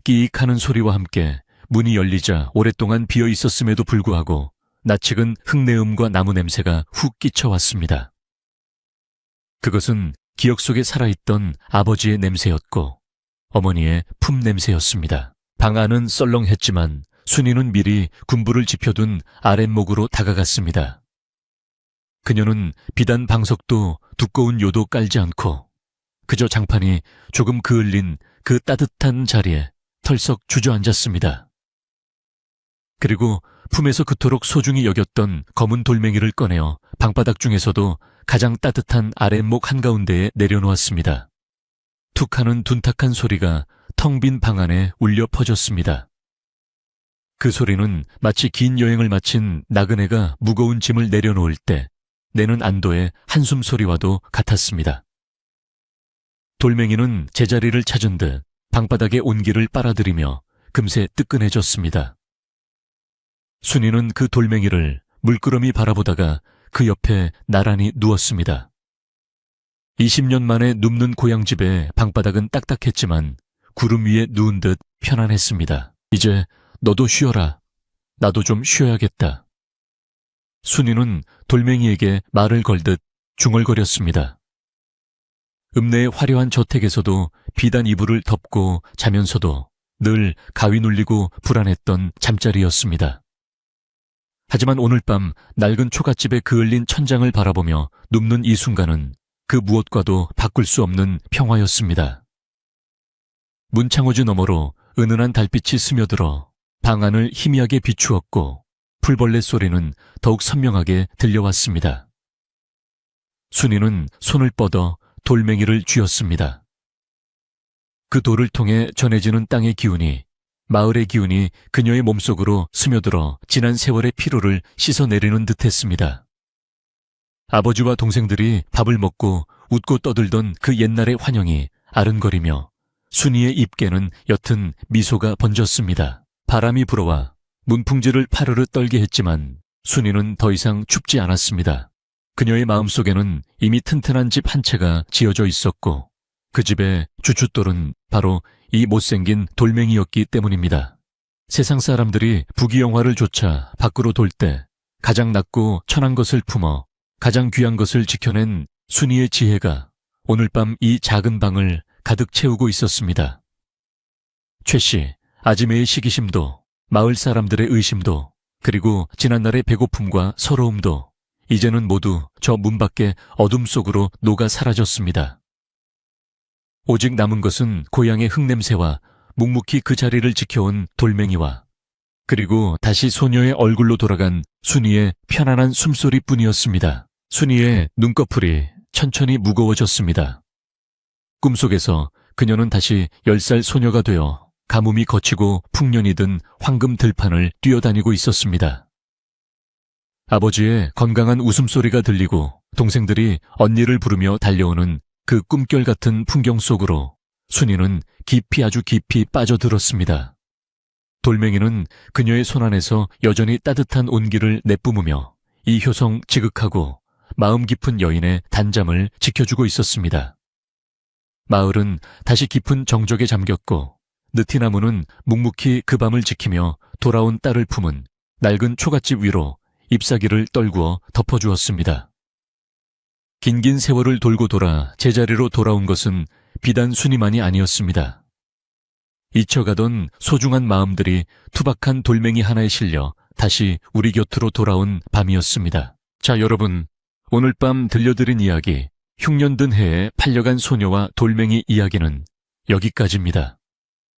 끼익하는 소리와 함께 문이 열리자 오랫동안 비어 있었음에도 불구하고 낯익은 흙내음과 나무 냄새가 훅 끼쳐왔습니다. 그것은 기억 속에 살아있던 아버지의 냄새였고 어머니의 품 냄새였습니다. 방 안은 썰렁했지만 순이는 미리 군부를 지펴둔 아랫목으로 다가갔습니다. 그녀는 비단 방석도 두꺼운 요도 깔지 않고 그저 장판이 조금 그을린 그 따뜻한 자리에 털썩 주저앉았습니다. 그리고 품에서 그토록 소중히 여겼던 검은 돌멩이를 꺼내어 방바닥 중에서도 가장 따뜻한 아랫목 한가운데에 내려놓았습니다. 툭 하는 둔탁한 소리가 텅 빈 방 안에 울려 퍼졌습니다. 그 소리는 마치 긴 여행을 마친 나그네가 무거운 짐을 내려놓을 때 내는 안도의 한숨 소리와도 같았습니다. 돌멩이는 제자리를 찾은 듯 방바닥의 온기를 빨아들이며 금세 뜨끈해졌습니다. 순이는 그 돌멩이를 물끄러미 바라보다가 그 옆에 나란히 누웠습니다. 20년 만에 눕는 고향집의 방바닥은 딱딱했지만 구름 위에 누운 듯 편안했습니다. 이제 너도 쉬어라. 나도 좀 쉬어야겠다. 순이는 돌멩이에게 말을 걸듯 중얼거렸습니다. 읍내의 화려한 저택에서도 비단 이불을 덮고 자면서도 늘 가위 눌리고 불안했던 잠자리였습니다. 하지만 오늘 밤 낡은 초가집에 그을린 천장을 바라보며 눕는 이 순간은 그 무엇과도 바꿀 수 없는 평화였습니다. 문창호지 너머로 은은한 달빛이 스며들어 방 안을 희미하게 비추었고 풀벌레 소리는 더욱 선명하게 들려왔습니다. 순이는 손을 뻗어 돌멩이를 쥐었습니다. 그 돌을 통해 전해지는 땅의 기운이, 마을의 기운이 그녀의 몸속으로 스며들어 지난 세월의 피로를 씻어내리는 듯했습니다. 아버지와 동생들이 밥을 먹고 웃고 떠들던 그 옛날의 환영이 아른거리며 순이의 입계는 옅은 미소가 번졌습니다. 바람이 불어와 문풍지를 파르르 떨게 했지만 순이는 더 이상 춥지 않았습니다. 그녀의 마음속에는 이미 튼튼한 집 한 채가 지어져 있었고 그 집의 주춧돌은 바로 이 못생긴 돌멩이였기 때문입니다. 세상 사람들이 부귀영화를 좇아 밖으로 돌 때 가장 낮고 천한 것을 품어 가장 귀한 것을 지켜낸 순이의 지혜가 오늘 밤 이 작은 방을 가득 채우고 있었습니다. 최 씨, 아지매의 시기심도 마을 사람들의 의심도 그리고 지난날의 배고픔과 서러움도 이제는 모두 저 문 밖의 어둠 속으로 녹아 사라졌습니다. 오직 남은 것은 고향의 흙냄새와 묵묵히 그 자리를 지켜온 돌멩이와 그리고 다시 소녀의 얼굴로 돌아간 순이의 편안한 숨소리뿐이었습니다. 순이의 눈꺼풀이 천천히 무거워졌습니다. 꿈속에서 그녀는 다시 10살 소녀가 되어 가뭄이 거치고 풍년이 든 황금 들판을 뛰어다니고 있었습니다. 아버지의 건강한 웃음소리가 들리고 동생들이 언니를 부르며 달려오는 그 꿈결 같은 풍경 속으로 순이는 깊이 아주 깊이 빠져들었습니다. 돌멩이는 그녀의 손 안에서 여전히 따뜻한 온기를 내뿜으며 이 효성 지극하고 마음 깊은 여인의 단잠을 지켜주고 있었습니다. 마을은 다시 깊은 정적에 잠겼고 느티나무는 묵묵히 그 밤을 지키며 돌아온 딸을 품은 낡은 초가집 위로 잎사귀를 떨구어 덮어주었습니다. 긴긴 세월을 돌고 돌아 제자리로 돌아온 것은 비단 순이만이 아니었습니다. 잊혀가던 소중한 마음들이 투박한 돌멩이 하나에 실려 다시 우리 곁으로 돌아온 밤이었습니다. 자, 여러분, 오늘 밤 들려드린 이야기 흉년 든 해에 팔려간 소녀와 돌멩이 이야기는 여기까지입니다.